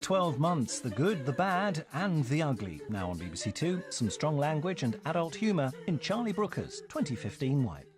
12 months, the good, the bad and the ugly. Now on BBC Two, some strong language and adult humour in Charlie Brooker's 2015 Wipe.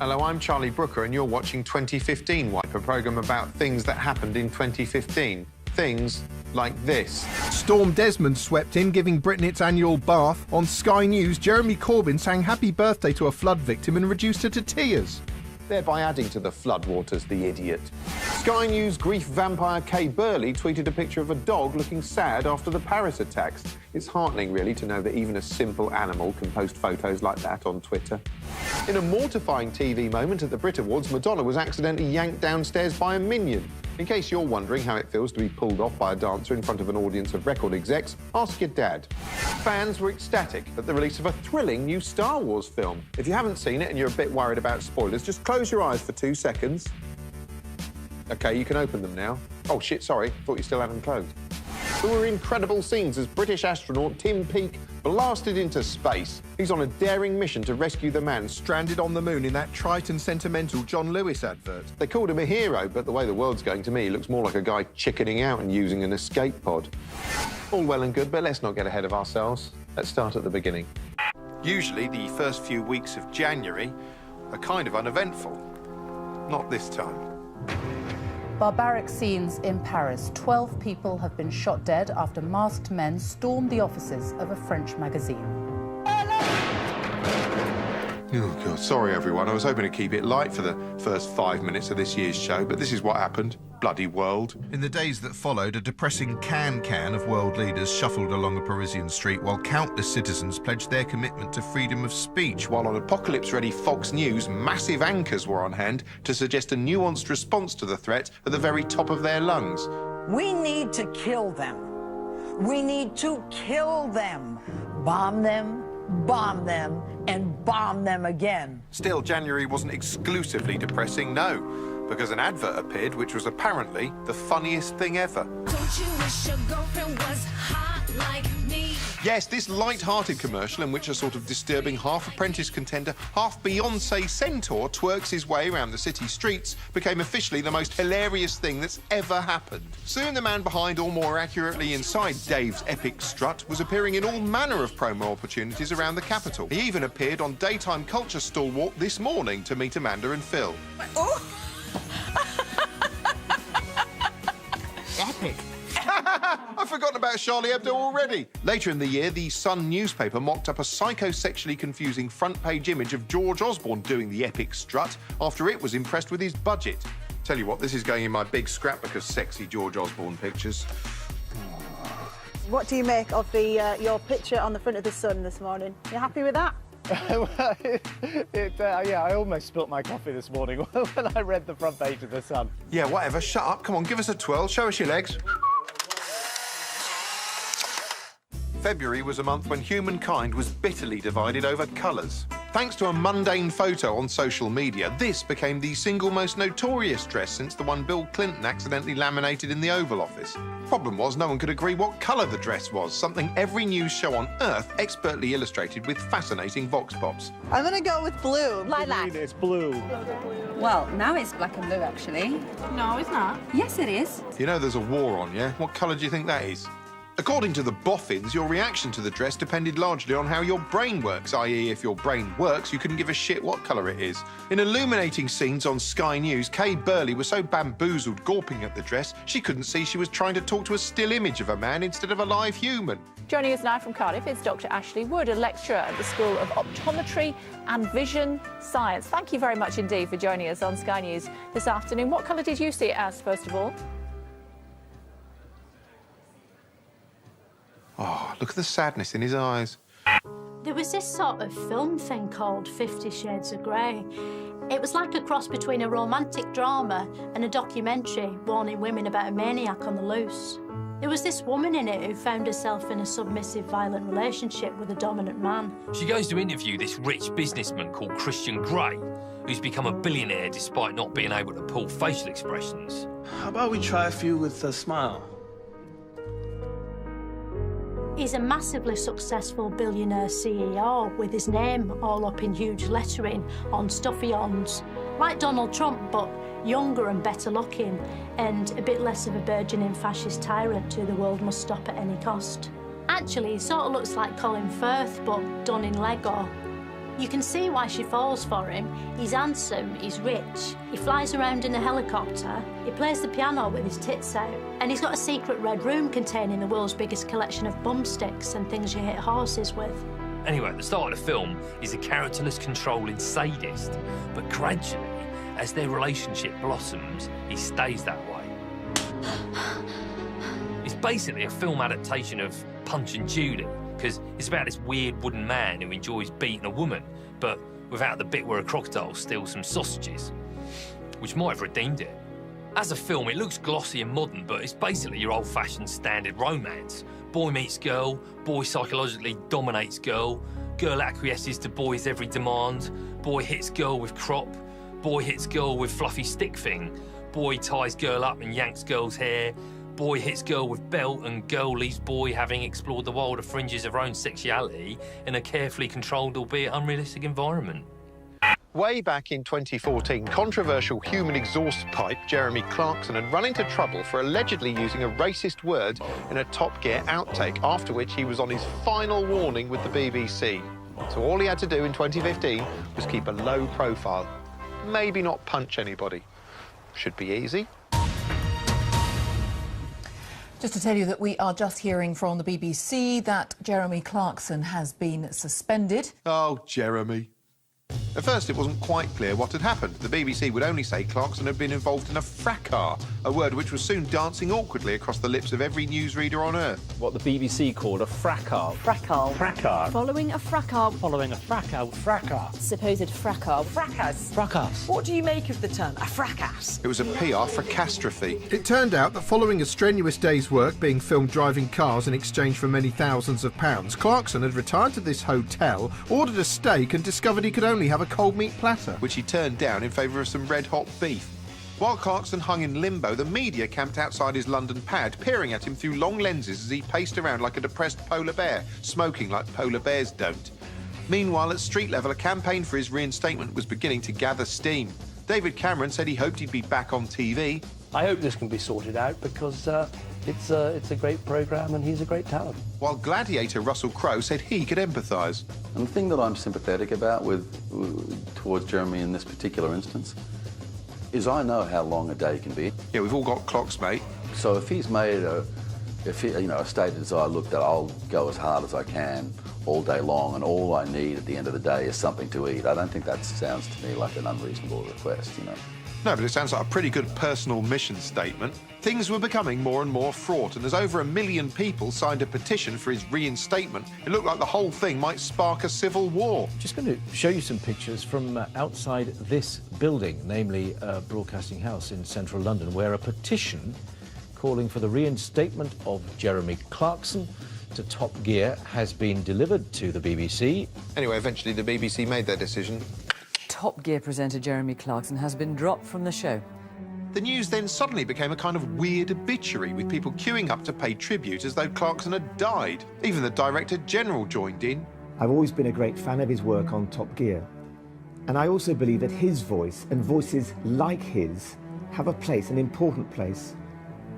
Hello, I'm Charlie Brooker and you're watching 2015 Wipe, a programme about things that happened in 2015. Things like this. Storm Desmond swept in, giving Britain its annual bath. On Sky News, Jeremy Corbyn sang happy birthday to a flood victim and reduced her to tears. Thereby adding to the floodwaters, the idiot. Sky News grief vampire Kay Burley tweeted a picture of a dog looking sad after the Paris attacks. It's heartening, really, to know that even a simple animal can post photos like that on Twitter. In a mortifying TV moment at the Brit Awards, Madonna was accidentally yanked downstairs by a minion. In case you're wondering how it feels to be pulled off by a dancer in front of an audience of record execs, ask your dad. Fans were ecstatic at the release of a thrilling new Star Wars film. If you haven't seen it and you're a bit worried about spoilers, just close your eyes for 2 seconds. OK, you can open them now. Oh, shit, sorry. Thought you still had them closed. There were incredible scenes as British astronaut Tim Peake blasted into space. He's on a daring mission to rescue the man Stranded on the moon in that trite and sentimental John Lewis advert. They called him a hero, but the way the world's going to me, he looks more like a guy chickening out and using an escape pod. All well and good, but let's not get ahead of ourselves. Let's start at the beginning. Usually, the first few weeks of January are kind of uneventful. Not this time. Barbaric scenes in Paris. 12 people have been shot dead after masked men stormed the offices of a French magazine. Oh, God, sorry, everyone. I was hoping to keep it light for the first 5 minutes of this year's show, but this is what happened. Bloody world. In the days that followed, a depressing can of world leaders shuffled along a Parisian street while countless citizens pledged their commitment to freedom of speech. While on apocalypse-ready Fox News, massive anchors were on hand to suggest a nuanced response to the threat at the very top of their lungs. We need to kill them. We need to kill them. Bomb them, and bomb them again. Still, January wasn't exclusively depressing, no. Because an advert appeared which was apparently the funniest thing ever. Don't you wish your girlfriend was hot like me? Yes, this light-hearted commercial in which a sort of disturbing half-apprentice contender, half-Beyoncé centaur twerks his way around the city streets became officially the most hilarious thing that's ever happened. Soon the man behind, or more accurately inside Dave's epic strut, was appearing in all manner of promo opportunities around the capital. He even appeared on daytime culture stalwart This Morning to meet Amanda and Phil. Oh! Epic. I've forgotten about Charlie Hebdo already. Later in the year, the Sun newspaper mocked up a psychosexually confusing front-page image of George Osborne doing the epic strut after it was impressed with his budget. Tell you what, this is going in my big scrapbook of sexy George Osborne pictures. What do you make of your picture on the front of the Sun this morning? You happy with that? Yeah, I almost spilt my coffee this morning when I read the front page of the Sun. Yeah, whatever. Shut up. Come on, give us a twirl. Show us your legs. February was a month when humankind was bitterly divided over colours. Thanks to a mundane photo on social media, this became the single most notorious dress since the one Bill Clinton accidentally laminated in the Oval Office. Problem was, no one could agree what colour the dress was, something every news show on Earth expertly illustrated with fascinating vox pops. I'm going to go with blue. Lilac. It's blue. Well, now it's black and blue, actually. No, it's not. Yes, it is. You know there's a war on, yeah? What colour do you think that is? According to the boffins, your reaction to the dress depended largely on how your brain works, i.e. if your brain works, you couldn't give a shit what colour it is. In illuminating scenes on Sky News, Kay Burley was so bamboozled gawping at the dress, she couldn't see she was trying to talk to a still image of a man instead of a live human. Joining us now from Cardiff is Dr. Ashley Wood, a lecturer at the School of Optometry and Vision Science. Thank you very much indeed for joining us on Sky News this afternoon. What colour did you see it as, first of all? Oh, look at the sadness in his eyes. There was this sort of film thing called 50 Shades of Grey. It was like a cross between a romantic drama and a documentary warning women about a maniac on the loose. There was this woman in it who found herself in a submissive, violent relationship with a dominant man. She goes to interview this rich businessman called Christian Grey, who's become a billionaire despite not being able to pull facial expressions. How about we try a few with a smile? He's a massively successful billionaire CEO with his name all up in huge lettering on stuff he owns. Like Donald Trump, but younger and better looking, and a bit less of a burgeoning fascist tyrant who the world must stop at any cost. Actually, he sort of looks like Colin Firth, but done in Lego. You can see why she falls for him. He's handsome, he's rich, he flies around in a helicopter, he plays the piano with his tits out, and he's got a secret red room containing the world's biggest collection of bumsticks and things you hit horses with. Anyway, at the start of the film, he's a characterless, controlling sadist, but gradually, as their relationship blossoms, he stays that way. It's basically a film adaptation of Punch and Judy, because it's about this weird wooden man who enjoys beating a woman, but without the bit where a crocodile steals some sausages, which might have redeemed it. As a film, it looks glossy and modern, but it's basically your old-fashioned standard romance. Boy meets girl, boy psychologically dominates girl, girl acquiesces to boy's every demand, boy hits girl with crop, boy hits girl with fluffy stick thing, boy ties girl up and yanks girl's hair, boy hits girl with belt, and girl leaves boy having explored the wilder fringes of her own sexuality in a carefully controlled, albeit unrealistic environment. Way back in 2014, controversial human exhaust pipe Jeremy Clarkson had run into trouble for allegedly using a racist word in a Top Gear outtake, after which he was on his final warning with the BBC. So all he had to do in 2015 was keep a low profile. Maybe not punch anybody. Should be easy. Just to tell you that we are just hearing from the BBC that Jeremy Clarkson has been suspended. Oh, Jeremy. At first, it wasn't quite clear what had happened. The BBC would only say Clarkson had been involved in a fracas, a word which was soon dancing awkwardly across the lips of every newsreader on earth. What the BBC called a fracas. Fracas. Fracas. Following a fracas. Following a fracas. Fracas. Supposed fracas. Fracas. Fracas. What do you make of the term, a fracas? It was a PR fracastrophe. It turned out that following a strenuous day's work being filmed driving cars in exchange for many thousands of pounds, Clarkson had retired to this hotel, ordered a steak and discovered he could only have a cold meat platter, which he turned down in favour of some red-hot beef. While Clarkson hung in limbo, the media camped outside his London pad, peering at him through long lenses as he paced around like a depressed polar bear, smoking like polar bears don't. Meanwhile, at street level, a campaign for his reinstatement was beginning to gather steam. David Cameron said he hoped he'd be back on TV. I hope this can be sorted out because it's a great programme and he's a great talent. While Gladiator Russell Crowe said he could empathise. And the thing that I'm sympathetic about towards Jeremy in this particular instance is I know how long a day can be. Yeah, we've all got clocks, mate. So if he's made a stated desire, look, that I'll go as hard as I can all day long and all I need at the end of the day is something to eat, I don't think that sounds to me like an unreasonable request, you know. No, but it sounds like a pretty good personal mission statement. Things were becoming more and more fraught, and as over 1 million people signed a petition for his reinstatement, it looked like the whole thing might spark a civil war. Just going to show you some pictures from outside this building, namely Broadcasting House in central London, where a petition calling for the reinstatement of Jeremy Clarkson to Top Gear has been delivered to the BBC. Anyway, eventually the BBC made their decision. Top Gear presenter Jeremy Clarkson has been dropped from the show. The news then suddenly became a kind of weird obituary, with people queuing up to pay tribute as though Clarkson had died. Even the Director General joined in. I've always been a great fan of his work on Top Gear. And I also believe that his voice and voices like his have a place, an important place,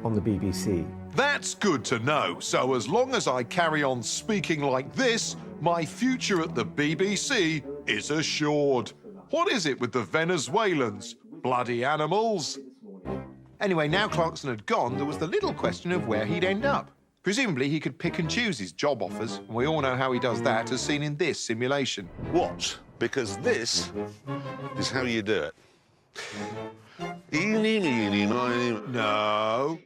on the BBC. That's good to know. So as long as I carry on speaking like this, my future at the BBC is assured. What is it with the Venezuelans? Bloody animals? Anyway, now Clarkson had gone, there was the little question of where he'd end up. Presumably he could pick and choose his job offers, and we all know how he does that, as seen in this simulation. Watch, because this is how you do it. No.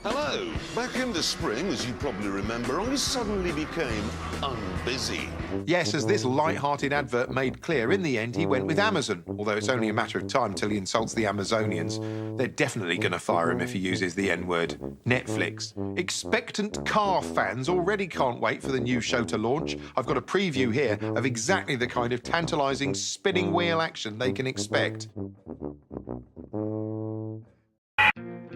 Hello. Back in the spring, as you probably remember, I suddenly became unbusy. Yes, as this light-hearted advert made clear, in the end he went with Amazon, although it's only a matter of time till he insults the Amazonians. They're definitely going to fire him if he uses the N-word. Netflix. Expectant car fans already can't wait for the new show to launch. I've got a preview here of exactly the kind of tantalising spinning wheel action they can expect.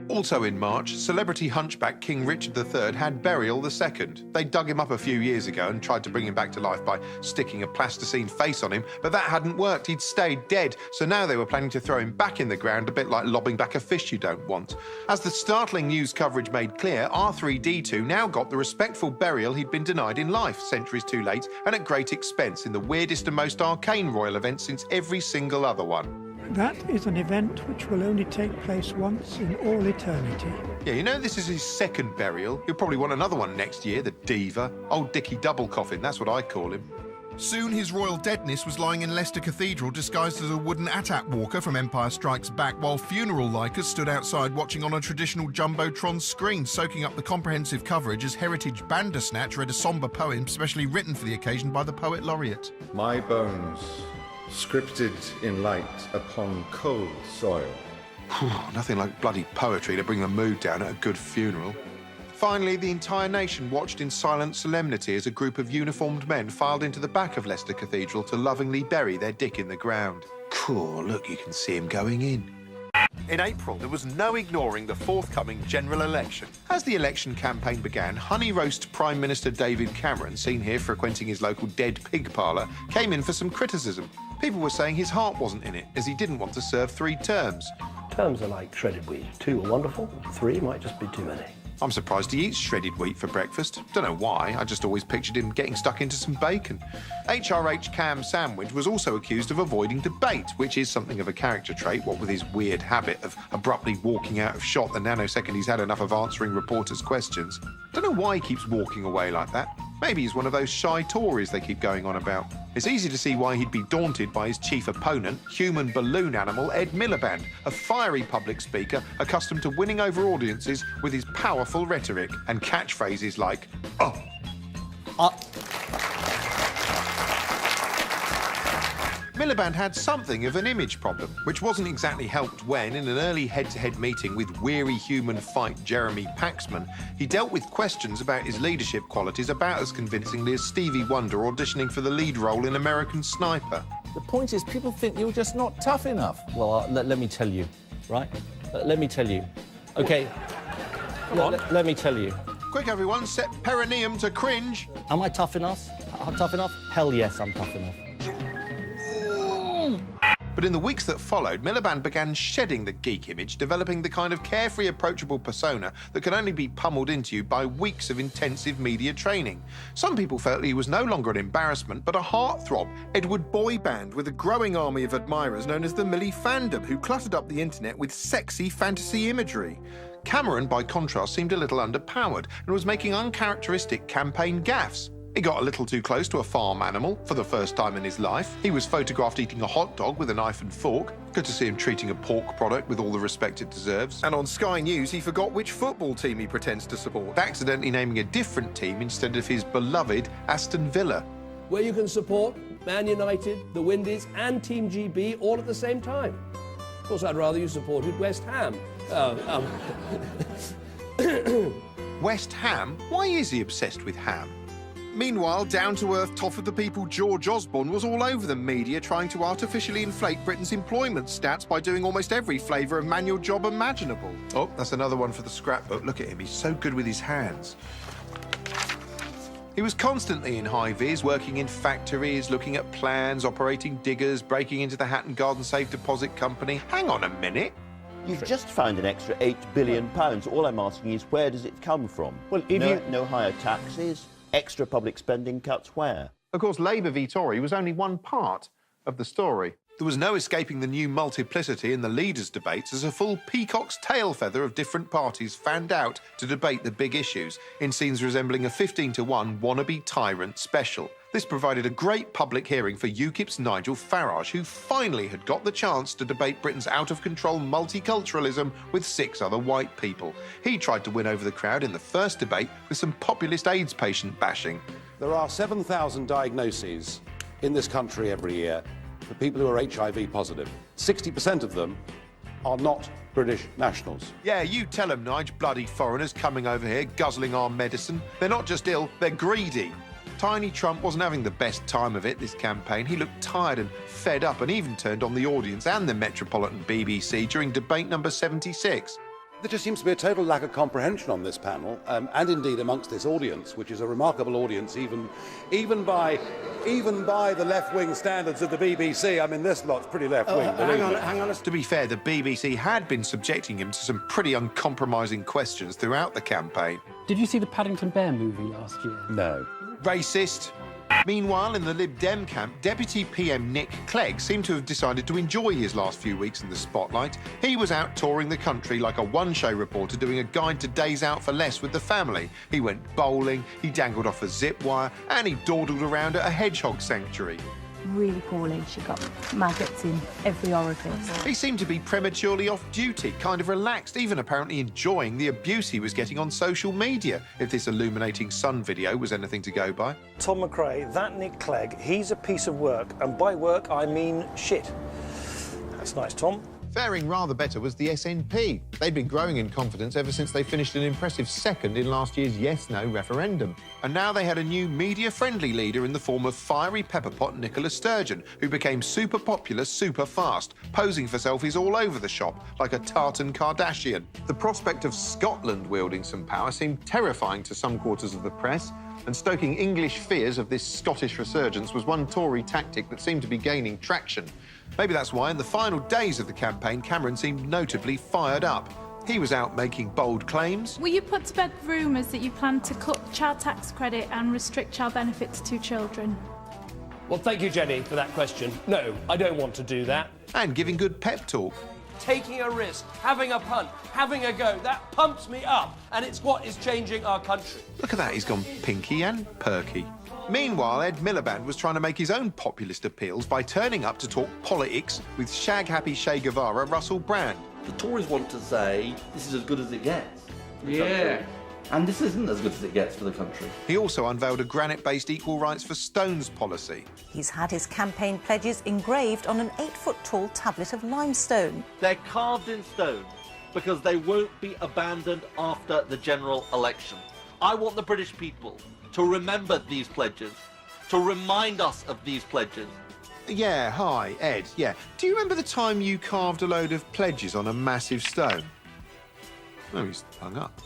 Also in March, celebrity hunchback King Richard III had burial II. They dug him up a few years ago and tried to bring him back to life by sticking a plasticine face on him, but that hadn't worked. He'd stayed dead, so now they were planning to throw him back in the ground, a bit like lobbing back a fish you don't want. As the startling news coverage made clear, R3-D2 now got the respectful burial he'd been denied in life, centuries too late, and at great expense in the weirdest and most arcane royal event since every single other one. That is an event which will only take place once in all eternity. Yeah, you know this is his second burial. He'll probably want another one next year, the diva. Old Dickie Double Coffin, that's what I call him. Soon his royal deadness was lying in Leicester Cathedral disguised as a wooden AT-AT walker from Empire Strikes Back, while funeral likers stood outside watching on a traditional Jumbotron screen, soaking up the comprehensive coverage as Heritage Bandersnatch read a sombre poem specially written for the occasion by the Poet Laureate. My bones, scripted in light upon cold soil. Nothing like bloody poetry to bring the mood down at a good funeral. Finally, the entire nation watched in silent solemnity as a group of uniformed men filed into the back of Leicester Cathedral to lovingly bury their dick in the ground. Cool, look, you can see him going in. In April, there was no ignoring the forthcoming general election. As the election campaign began, honey roast Prime Minister David Cameron, seen here frequenting his local dead pig parlour, came in for some criticism. People were saying his heart wasn't in it, as he didn't want to serve 3 terms. Terms are like shredded wheat. 2 are wonderful, 3 might just be too many. I'm surprised he eats shredded wheat for breakfast. Don't know why, I just always pictured him getting stuck into some bacon. HRH Cam Sandwich was also accused of avoiding debate, which is something of a character trait, what with his weird habit of abruptly walking out of shot the nanosecond he's had enough of answering reporters' questions. Don't know why he keeps walking away like that. Maybe he's one of those shy Tories they keep going on about. It's easy to see why he'd be daunted by his chief opponent, human balloon animal Ed Miliband, a fiery public speaker accustomed to winning over audiences with his powerful rhetoric and catchphrases like, "Oh." Miliband had something of an image problem, which wasn't exactly helped when, in an early head-to-head meeting with weary human fight Jeremy Paxman, he dealt with questions about his leadership qualities about as convincingly as Stevie Wonder auditioning for the lead role in American Sniper. The point is, people think you're just not tough enough. Well, let me tell you, right? Let me tell you. OK. Let me tell you. Quick, everyone, set perineum to cringe. Am I tough enough? Tough enough? Hell yes, I'm tough enough. But in the weeks that followed, Miliband began shedding the geek image, developing the kind of carefree, approachable persona that can only be pummeled into you by weeks of intensive media training. Some people felt he was no longer an embarrassment, but a heartthrob, Edward boy band with a growing army of admirers known as the Millie fandom, who cluttered up the internet with sexy fantasy imagery. Cameron, by contrast, seemed a little underpowered and was making uncharacteristic campaign gaffes. He got a little too close to a farm animal for the first time in his life. He was photographed eating a hot dog with a knife and fork. Good to see him treating a pork product with all the respect it deserves. And on Sky News, he forgot which football team he pretends to support, accidentally naming a different team instead of his beloved Aston Villa. Where you can support Man United, the Windies and Team GB all at the same time. Of course, I'd rather you supported West Ham. West Ham? Why is he obsessed with ham? Meanwhile, down-to-earth, top-of-the-people George Osborne was all over the media trying to artificially inflate Britain's employment stats by doing almost every flavour of manual job imaginable. Oh, that's another one for the scrapbook. Look at him, he's so good with his hands. He was constantly in high-vis, working in factories, looking at plans, operating diggers, breaking into the Hatton Garden Safe Deposit Company. Hang on a minute. You've just found an extra £8 billion. All I'm asking is, where does it come from? Well, no higher taxes, extra public spending cuts, where? Of course, Labour v Tory was only one part of the story. There was no escaping the new multiplicity in the leaders' debates as a full peacock's tail feather of different parties fanned out to debate the big issues in scenes resembling a 15-to-1 wannabe tyrant special. This provided a great public hearing for UKIP's Nigel Farage, who finally had got the chance to debate Britain's out-of-control multiculturalism with 6 other white people. He tried to win over the crowd in the first debate with some populist AIDS patient bashing. There are 7,000 diagnoses in this country every year for people who are HIV positive. 60% of them are not British nationals. Yeah, you tell them, Nige, bloody foreigners coming over here guzzling our medicine. They're not just ill, they're greedy. Tiny Trump wasn't having the best time of it this campaign. He looked tired and fed up and even turned on the audience and the Metropolitan BBC during debate number 76. There just seems to be a total lack of comprehension on this panel, and indeed amongst this audience, which is a remarkable audience even by the left-wing standards of the BBC. I mean, this lot's pretty left-wing. Hang on. To be fair, the BBC had been subjecting him to some pretty uncompromising questions throughout the campaign. Did you see the Paddington Bear movie last year? No. Racist. Meanwhile, in the Lib Dem camp, Deputy PM Nick Clegg seemed to have decided to enjoy his last few weeks in the spotlight. He was out touring the country like a one-show reporter doing a guide to days out for less with the family. He went bowling, he dangled off a zip wire, and he dawdled around at a hedgehog sanctuary. Really poorly. She got maggots in every orifice. He seemed to be prematurely off duty, kind of relaxed, even apparently enjoying the abuse he was getting on social media, if this illuminating Sun video was anything to go by. Tom McRae, that Nick Clegg, he's a piece of work, and by work I mean shit. That's nice, Tom. Faring rather better was the SNP. They'd been growing in confidence ever since they finished an impressive second in last year's yes-no referendum. And now they had a new media-friendly leader in the form of fiery pepperpot Nicola Sturgeon, who became super popular super fast, posing for selfies all over the shop, like a tartan Kardashian. The prospect of Scotland wielding some power seemed terrifying to some quarters of the press, and stoking English fears of this Scottish resurgence was one Tory tactic that seemed to be gaining traction. Maybe that's why in the final days of the campaign, Cameron seemed notably fired up. He was out making bold claims. Will you put to bed rumours that you plan to cut child tax credit and restrict child benefits to children? Well, thank you, Jenny, for that question. No, I don't want to do that. And giving good pep talk. Taking a risk, having a punt, having a go, that pumps me up, and it's what is changing our country. Look at that, he's gone pinky and perky. Meanwhile, Ed Miliband was trying to make his own populist appeals by turning up to talk politics with shag-happy Che Guevara Russell Brand. The Tories want to say this is as good as it gets. Yeah. And this isn't as good as it gets for the country. He also unveiled a granite-based equal rights for stones policy. He's had his campaign pledges engraved on an 8-foot-tall tablet of limestone. They're carved in stone because they won't be abandoned after the general election. I want the British people to remember these pledges, to remind us of these pledges. Yeah, hi, Ed, yeah. Do you remember the time you carved a load of pledges on a massive stone? Oh, he's hung up.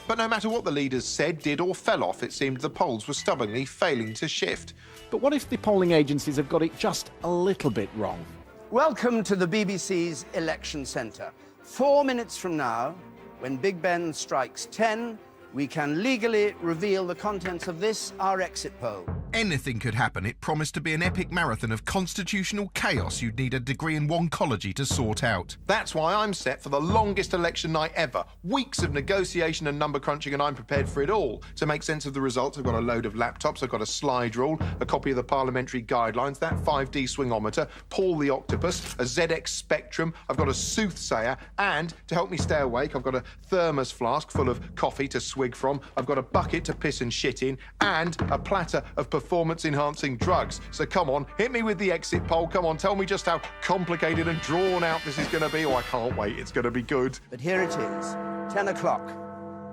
But no matter what the leaders said, did or fell off, it seemed the polls were stubbornly failing to shift. But what if the polling agencies have got it just a little bit wrong? Welcome to the BBC's Election Centre. 4 minutes from now, when Big Ben strikes 10, we can legally reveal the contents of this, our exit poll. Anything could happen. It promised to be an epic marathon of constitutional chaos you'd need a degree in woncology to sort out. That's why I'm set for the longest election night ever. Weeks of negotiation and number crunching, and I'm prepared for it all. To make sense of the results, I've got a load of laptops, I've got a slide rule, a copy of the parliamentary guidelines, that 5D swingometer, Paul the Octopus, a ZX Spectrum, I've got a soothsayer, and, to help me stay awake, I've got a thermos flask full of coffee to swig from, I've got a bucket to piss and shit in, and a platter of performance-enhancing drugs. So come on, hit me with the exit poll. Come on, tell me just how complicated and drawn out this is going to be. Oh, I can't wait. It's going to be good. But here it is, 10 o'clock,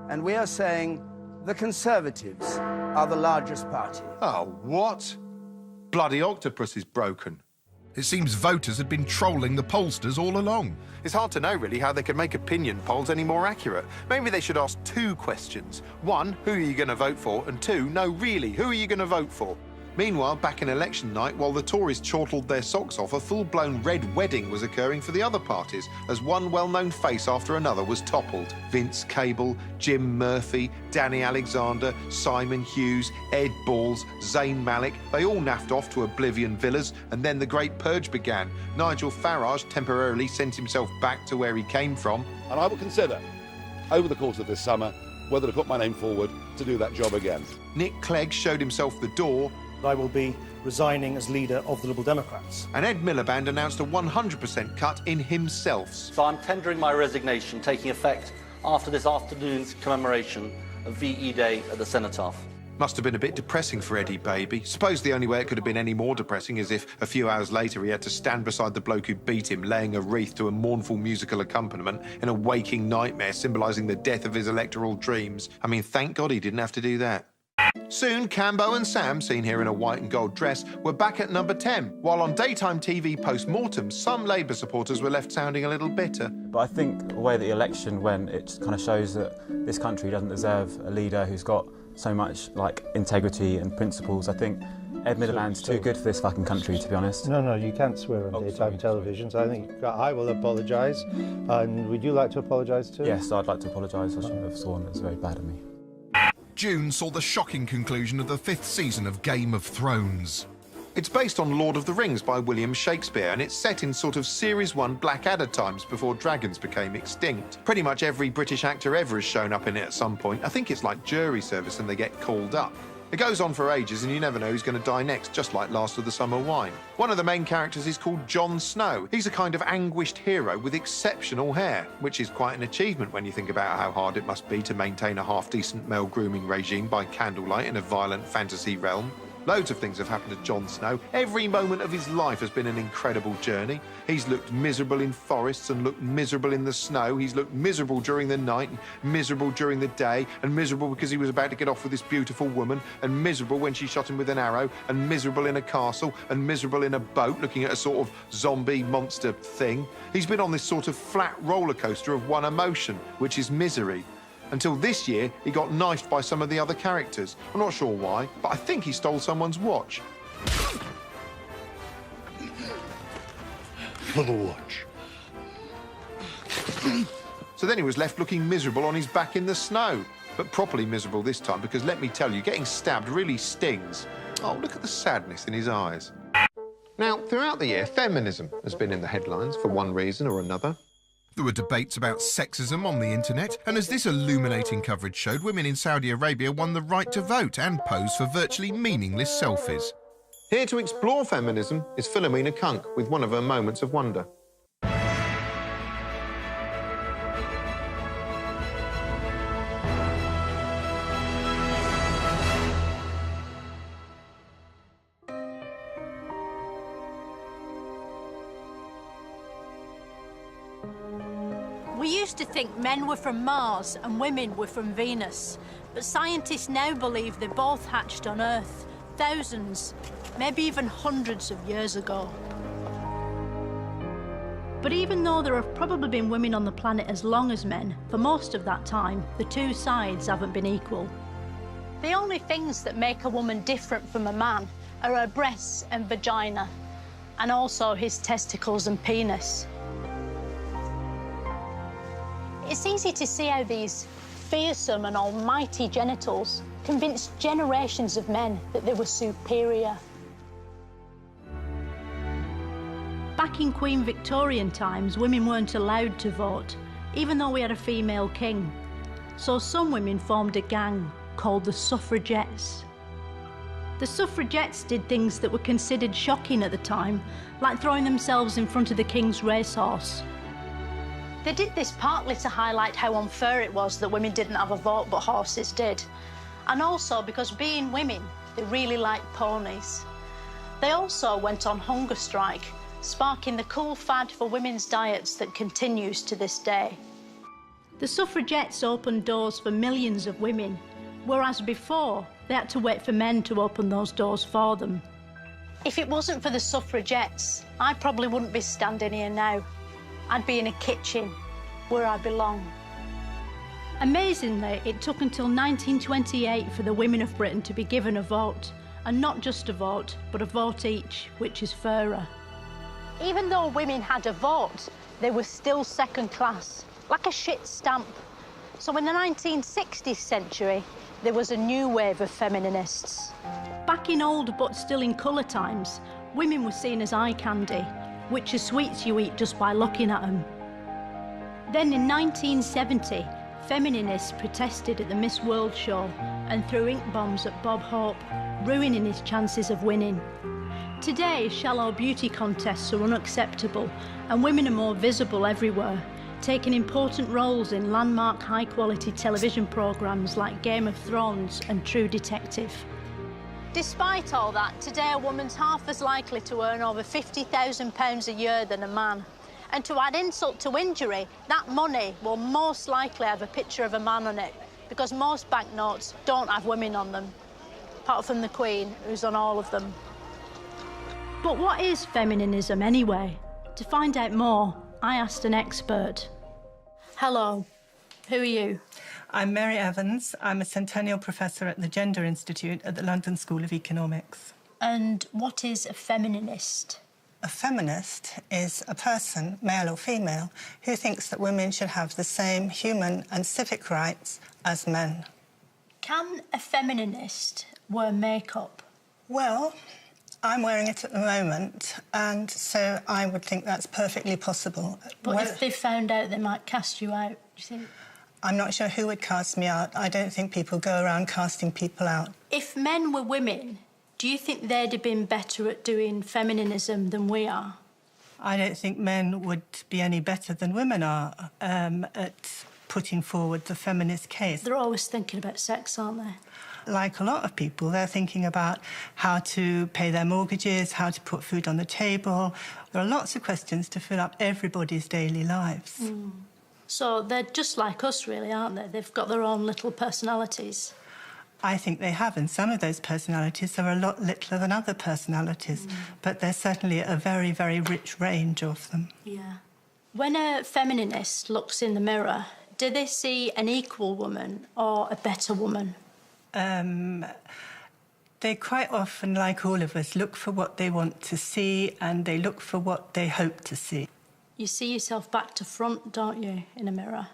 and we are saying the Conservatives are the largest party. Oh, what? Bloody octopus is broken. It seems voters had been trolling the pollsters all along. It's hard to know, really, how they could make opinion polls any more accurate. Maybe they should ask 2 questions. 1, who are you going to vote for? And 2, no, really, who are you going to vote for? Meanwhile, back in election night, while the Tories chortled their socks off, a full-blown red wedding was occurring for the other parties, as one well-known face after another was toppled. Vince Cable, Jim Murphy, Danny Alexander, Simon Hughes, Ed Balls, Zayn Malik, they all naffed off to Oblivion Villas, and then the Great Purge began. Nigel Farage temporarily sent himself back to where he came from. And I will consider, over the course of this summer, whether to put my name forward to do that job again. Nick Clegg showed himself the door, I will be resigning as leader of the Liberal Democrats. And Ed Miliband announced a 100% cut in himself. So I'm tendering my resignation, taking effect after this afternoon's commemoration of VE Day at the Cenotaph. Must have been a bit depressing for Eddie Baby. Suppose the only way it could have been any more depressing is if a few hours later he had to stand beside the bloke who beat him, laying a wreath to a mournful musical accompaniment in a waking nightmare symbolising the death of his electoral dreams. I mean, thank God he didn't have to do that. Soon, Cambo and Sam, seen here in a white and gold dress, were back at number 10, while on daytime TV post-mortem, some Labour supporters were left sounding a little bitter. But I think the way the election went, it kind of shows that this country doesn't deserve a leader who's got so much, like, integrity and principles. I think Ed Miliband's too good for this fucking country, to be honest. No, you can't swear on daytime television, so I think I will apologise. And would you like to apologise too? Yes, I'd like to apologise. I shouldn't have sworn. It was very bad of me. June saw the shocking conclusion of the 5th season of Game of Thrones. It's based on Lord of the Rings by William Shakespeare, and it's set in sort of Series 1 Blackadder times before dragons became extinct. Pretty much every British actor ever has shown up in it at some point. I think it's like jury service and they get called up. It goes on for ages and you never know who's going to die next, just like Last of the Summer Wine. One of the main characters is called Jon Snow. He's a kind of anguished hero with exceptional hair, which is quite an achievement when you think about how hard it must be to maintain a half-decent male grooming regime by candlelight in a violent fantasy realm. Loads of things have happened to Jon Snow. Every moment of his life has been an incredible journey. He's looked miserable in forests and looked miserable in the snow. He's looked miserable during the night and miserable during the day and miserable because he was about to get off with this beautiful woman and miserable when she shot him with an arrow and miserable in a castle and miserable in a boat looking at a sort of zombie monster thing. He's been on this sort of flat roller coaster of one emotion, which is misery. Until this year, he got knifed by some of the other characters. I'm not sure why, but I think he stole someone's watch. For the watch. So then he was left looking miserable on his back in the snow. But properly miserable this time, because let me tell you, getting stabbed really stings. Oh, look at the sadness in his eyes. Now, throughout the year, feminism has been in the headlines for one reason or another. There were debates about sexism on the internet, and as this illuminating coverage showed, women in Saudi Arabia won the right to vote and pose for virtually meaningless selfies. Here to explore feminism is Philomena Kunk with one of her moments of wonder. We used to think men were from Mars and women were from Venus, but scientists now believe they both hatched on Earth thousands, maybe even hundreds of years ago. But even though there have probably been women on the planet as long as men, for most of that time, the two sides haven't been equal. The only things that make a woman different from a man are her breasts and vagina, and also his testicles and penis. It's easy to see how these fearsome and almighty genitals convinced generations of men that they were superior. Back in Queen Victorian times, women weren't allowed to vote, even though we had a female king. So some women formed a gang called the suffragettes. The suffragettes did things that were considered shocking at the time, like throwing themselves in front of the king's racehorse. They did this partly to highlight how unfair it was that women didn't have a vote but horses did. And also because being women, they really liked ponies. They also went on hunger strike, sparking the cool fad for women's diets that continues to this day. The suffragettes opened doors for millions of women, whereas before they had to wait for men to open those doors for them. If it wasn't for the suffragettes, I probably wouldn't be standing here now. I'd be in a kitchen, where I belong. Amazingly, it took until 1928 for the women of Britain to be given a vote, and not just a vote, but a vote each, which is fairer. Even though women had a vote, they were still second class, like a shit stamp. So in the 1960s century, there was a new wave of feminists. Back in old but still in colour times, women were seen as eye candy, which are sweets you eat just by looking at them. Then in 1970, feminists protested at the Miss World show and threw ink bombs at Bob Hope, ruining his chances of winning. Today, shallow beauty contests are unacceptable and women are more visible everywhere, taking important roles in landmark high-quality television programmes like Game of Thrones and True Detective. Despite all that, today a woman's half as likely to earn over £50,000 a year than a man. And to add insult to injury, that money will most likely have a picture of a man on it, because most banknotes don't have women on them, apart from the Queen, who's on all of them. But what is feminism anyway? To find out more, I asked an expert. Hello, who are you? I'm Mary Evans. I'm a Centennial Professor at the Gender Institute at the London School of Economics. And what is a feminist? A feminist is a person, male or female, who thinks that women should have the same human and civic rights as men. Can a feminist wear makeup? Well, I'm wearing it at the moment, and so I would think that's perfectly possible. But if they found out, they might cast you out, do you think? I'm not sure who would cast me out. I don't think people go around casting people out. If men were women, do you think they'd have been better at doing feminism than we are? I don't think men would be any better than women are at putting forward the feminist case. They're always thinking about sex, aren't they? Like a lot of people, they're thinking about how to pay their mortgages, how to put food on the table. There are lots of questions to fill up everybody's daily lives. Mm. So they're just like us, really, aren't they? They've got their own little personalities. I think they have, and some of those personalities are a lot littler than other personalities, but there's certainly a very, very rich range of them. Yeah. When a feminist looks in the mirror, do they see an equal woman or a better woman? They quite often, like all of us, look for what they want to see, and they look for what they hope to see. You see yourself back to front, don't you, in a mirror?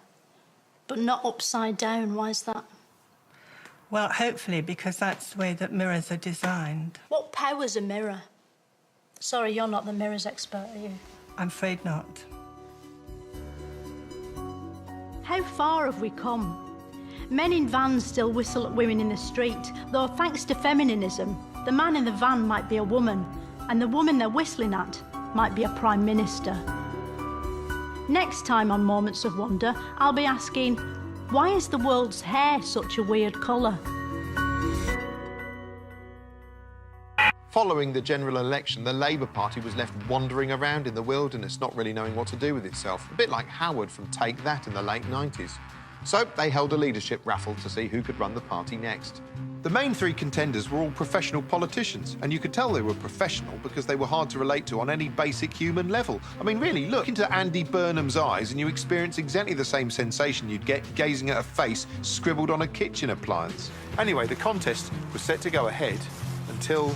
But not upside down. Why is that? Well, hopefully, because that's the way that mirrors are designed. What power's a mirror? Sorry, you're not the mirrors expert, are you? I'm afraid not. How far have we come? Men in vans still whistle at women in the street, though thanks to feminism, the man in the van might be a woman, and the woman they're whistling at might be a Prime Minister. Next time on Moments of Wonder, I'll be asking, why is the world's hair such a weird colour? Following the general election, the Labour Party was left wandering around in the wilderness, not really knowing what to do with itself. A bit like Howard from Take That in the late 90s. So they held a leadership raffle to see who could run the party next. The main three contenders were all professional politicians, and you could tell they were professional because they were hard to relate to on any basic human level. I mean, really, look into Andy Burnham's eyes and you experience exactly the same sensation you'd get gazing at a face scribbled on a kitchen appliance. Anyway, the contest was set to go ahead until...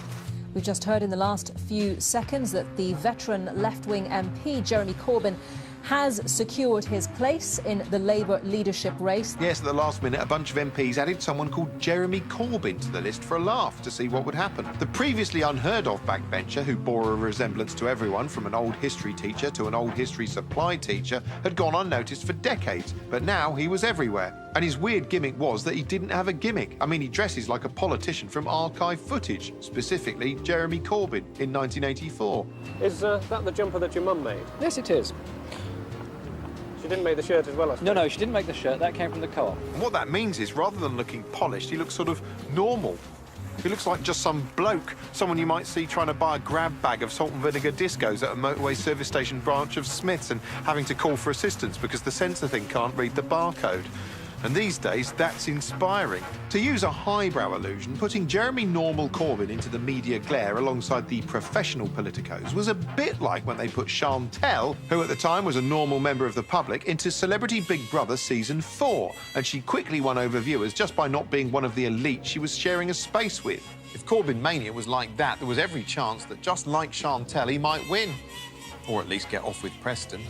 We've just heard in the last few seconds that the veteran left-wing MP, Jeremy Corbyn, has secured his place in the Labour leadership race. Yes, at the last minute, a bunch of MPs added someone called Jeremy Corbyn to the list for a laugh to see what would happen. The previously unheard-of backbencher, who bore a resemblance to everyone from an old history teacher to an old history supply teacher, had gone unnoticed for decades, but now he was everywhere. And his weird gimmick was that he didn't have a gimmick. I mean, he dresses like a politician from archive footage, specifically Jeremy Corbyn in 1984. Is that the jumper that your mum made? Yes, it is. She didn't make the shirt as well, I suppose. No, she didn't make the shirt. That came from the co-op. And what that means is, rather than looking polished, he looks sort of normal. He looks like just some bloke, someone you might see trying to buy a grab bag of salt and vinegar discos at a motorway service station branch of Smith's and having to call for assistance because the sensor thing can't read the barcode. And these days, that's inspiring. To use a highbrow illusion, putting Jeremy Normal Corbyn into the media glare alongside the professional politicos was a bit like when they put Chantel, who at the time was a normal member of the public, into Celebrity Big Brother Season 4, and she quickly won over viewers just by not being one of the elite she was sharing a space with. If Corbyn-mania was like that, there was every chance that just like Chantel, he might win. Or at least get off with Preston.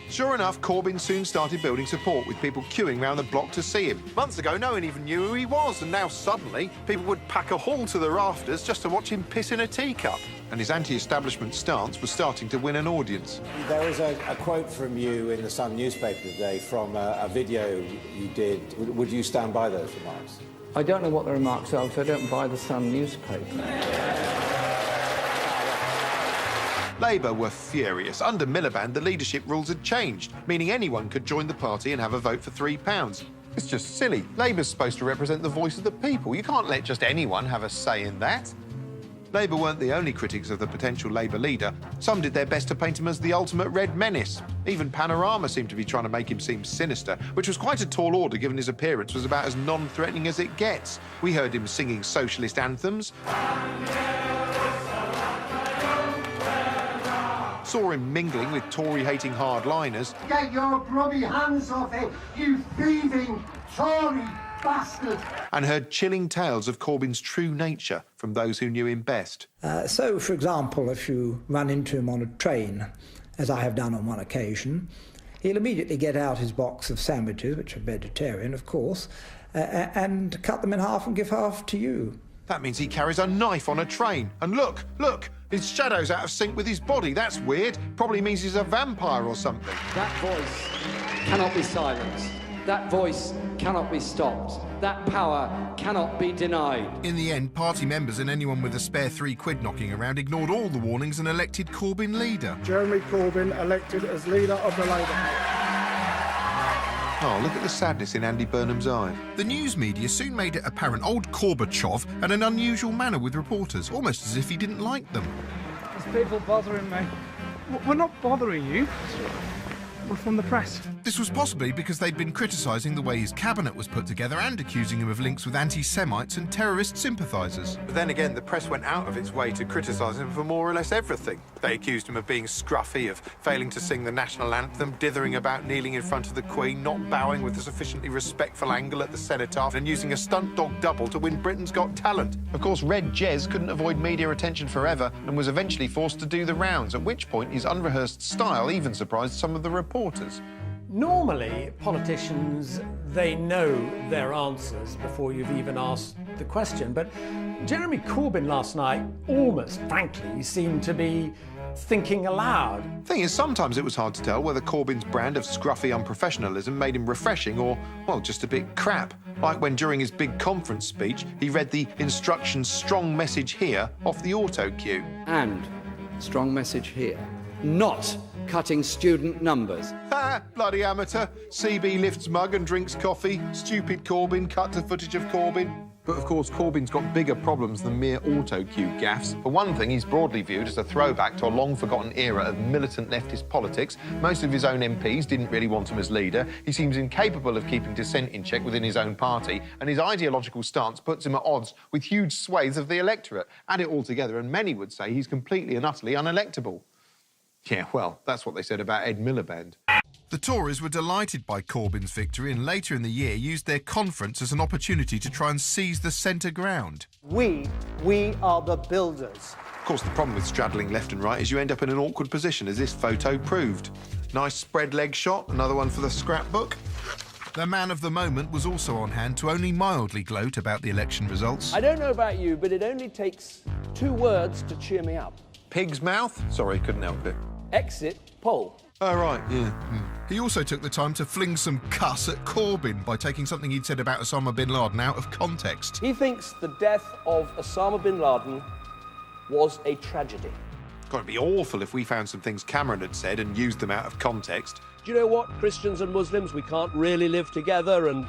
Sure enough, Corbyn soon started building support, with people queuing round the block to see him. Months ago, no one even knew who he was, and now suddenly, people would pack a hall to the rafters just to watch him piss in a teacup. And his anti-establishment stance was starting to win an audience. There was a quote from you in the Sun newspaper today from a video you did. Would you stand by those remarks? I don't know what the remarks are, because I don't buy the Sun newspaper. Labour were furious. Under Miliband, the leadership rules had changed, meaning anyone could join the party and have a vote for £3. It's just silly. Labour's supposed to represent the voice of the people. You can't let just anyone have a say in that. Labour weren't the only critics of the potential Labour leader. Some did their best to paint him as the ultimate red menace. Even Panorama seemed to be trying to make him seem sinister, which was quite a tall order given his appearance was about as non-threatening as it gets. We heard him singing socialist anthems. Saw him mingling with Tory-hating hardliners. Get your grubby hands off him, you thieving Tory bastard! And heard chilling tales of Corbyn's true nature from those who knew him best. So, for example, if you run into him on a train, as I have done on one occasion, he'll immediately get out his box of sandwiches, which are vegetarian, of course, and cut them in half and give half to you. That means he carries a knife on a train. And look, his shadow's out of sync with his body. That's weird. Probably means he's a vampire or something. That voice cannot be silenced. That voice cannot be stopped. That power cannot be denied. In the end, party members and anyone with a spare £3 knocking around ignored all the warnings and elected Corbyn leader. Jeremy Corbyn elected as leader of the Labour Party. Oh, look at the sadness in Andy Burnham's eye. The news media soon made it apparent old Gorbachev had an unusual manner with reporters, almost as if he didn't like them. There's people bothering me. We're not bothering you. We're from the press. This was possibly because they'd been criticising the way his cabinet was put together and accusing him of links with anti-Semites and terrorist sympathisers. But then again, the press went out of its way to criticise him for more or less everything. They accused him of being scruffy, of failing to sing the national anthem, dithering about kneeling in front of the Queen, not bowing with a sufficiently respectful angle at the cenotaph, and using a stunt dog double to win Britain's Got Talent. Of course, Red Jez couldn't avoid media attention forever and was eventually forced to do the rounds, at which point his unrehearsed style even surprised some of the reporters. Normally, politicians, they know their answers before you've even asked the question, but Jeremy Corbyn last night almost, frankly, seemed to be thinking aloud. Thing is, sometimes it was hard to tell whether Corbyn's brand of scruffy unprofessionalism made him refreshing or, well, just a bit crap. Like when during his big conference speech, he read the instructions "strong message here" off the auto cue. And strong message here. Not cutting student numbers. Ha! Bloody amateur. CB lifts mug and drinks coffee. Stupid Corbyn, cut to footage of Corbyn. But of course, Corbyn's got bigger problems than mere auto-cue gaffes. For one thing, he's broadly viewed as a throwback to a long-forgotten era of militant leftist politics. Most of his own MPs didn't really want him as leader. He seems incapable of keeping dissent in check within his own party, and his ideological stance puts him at odds with huge swathes of the electorate. Add it all together, and many would say he's completely and utterly unelectable. Yeah, well, that's what they said about Ed Miliband. The Tories were delighted by Corbyn's victory and later in the year used their conference as an opportunity to try and seize the centre ground. We are the builders. Of course, the problem with straddling left and right is you end up in an awkward position, as this photo proved. Nice spread leg shot, another one for the scrapbook. The man of the moment was also on hand to only mildly gloat about the election results. I don't know about you, but it only takes 2 words to cheer me up. Pig's mouth? Sorry, couldn't help it. Exit poll. Oh, right, yeah. He also took the time to fling some cuss at Corbyn by taking something he'd said about Osama bin Laden out of context. He thinks the death of Osama bin Laden was a tragedy. God, it'd be awful if we found some things Cameron had said and used them out of context. Do you know what? Christians and Muslims, we can't really live together, and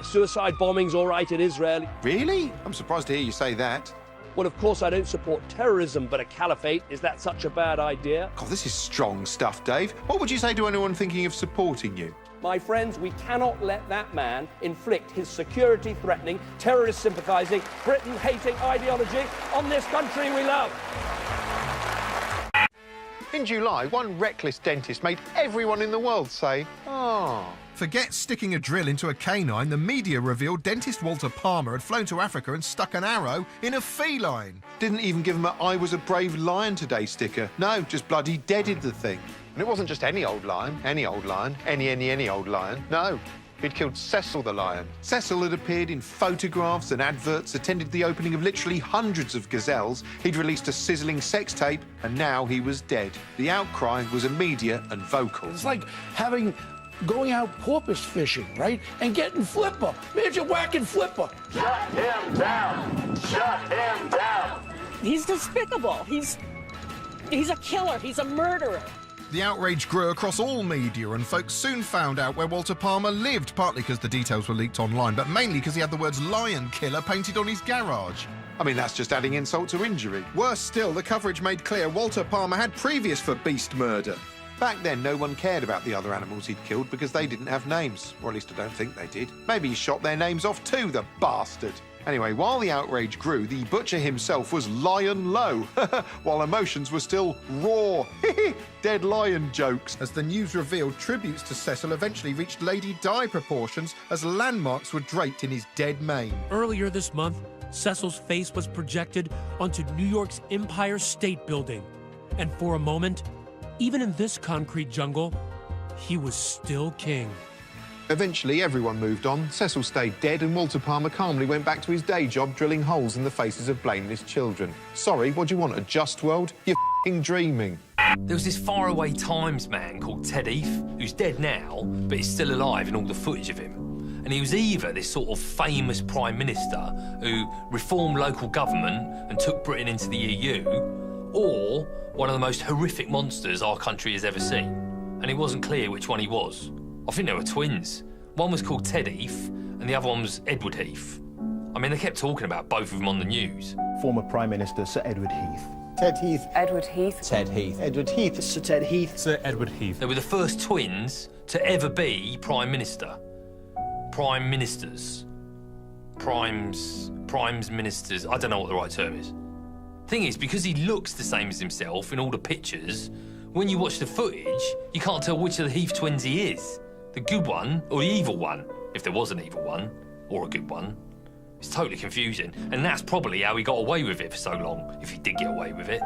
suicide bombing's all right in Israel. Really? I'm surprised to hear you say that. Well, of course, I don't support terrorism, but a caliphate, is that such a bad idea? God, this is strong stuff, Dave. What would you say to anyone thinking of supporting you? My friends, we cannot let that man inflict his security-threatening, terrorist-sympathising, Britain-hating ideology on this country we love. In July, one reckless dentist made everyone in the world say, "Oh." Forget sticking a drill into a canine, the media revealed dentist Walter Palmer had flown to Africa and stuck an arrow in a feline. Didn't even give him a "I was a brave lion today" sticker. No, just bloody deaded the thing. And it wasn't just any old lion, any old lion, any old lion. No, he'd killed Cecil the lion. Cecil had appeared in photographs and adverts, attended the opening of literally hundreds of gazelles. He'd released a sizzling sex tape, and now he was dead. The outcry was immediate and vocal. It's like having going out porpoise fishing, right? And getting flipper. Imagine whacking flipper. Shut him down! Shut him down! He's despicable. He's a killer. He's a murderer. The outrage grew across all media, and folks soon found out where Walter Palmer lived, partly because the details were leaked online, but mainly because he had the words lion killer painted on his garage. I mean, that's just adding insult to injury. Worse still, the coverage made clear Walter Palmer had previous for beast murder. Back then, no one cared about the other animals he'd killed because they didn't have names. Or at least I don't think they did. Maybe he shot their names off too, the bastard. Anyway, while the outrage grew, the butcher himself was lion low, while emotions were still raw. Dead lion jokes. As the news revealed, tributes to Cecil eventually reached Lady Di proportions as landmarks were draped in his dead mane. Earlier this month, Cecil's face was projected onto New York's Empire State Building. And for a moment, even in this concrete jungle, he was still king. Eventually, everyone moved on. Cecil stayed dead, and Walter Palmer calmly went back to his day job drilling holes in the faces of blameless children. Sorry, what do you want, a just world? You're f***ing dreaming. There was this faraway Times man called Ted Heath, who's dead now, but he's still alive in all the footage of him. And he was either this sort of famous prime minister who reformed local government and took Britain into the EU, or one of the most horrific monsters our country has ever seen. And it wasn't clear which one he was. I think they were twins. One was called Ted Heath, and the other one was Edward Heath. I mean, they kept talking about both of them on the news. Former Prime Minister Sir Edward Heath. Ted Heath. Edward Heath. Ted Heath. Edward Heath. Sir Ted Heath. Sir Edward Heath. They were the first twins to ever be Prime Minister. Prime Ministers. Primes Ministers. I don't know what the right term is. Thing is, because he looks the same as himself in all the pictures, when you watch the footage, you can't tell which of the Heath twins he is. The good one or the evil one, if there was an evil one, or a good one. It's totally confusing, and that's probably how he got away with it for so long, if he did get away with it.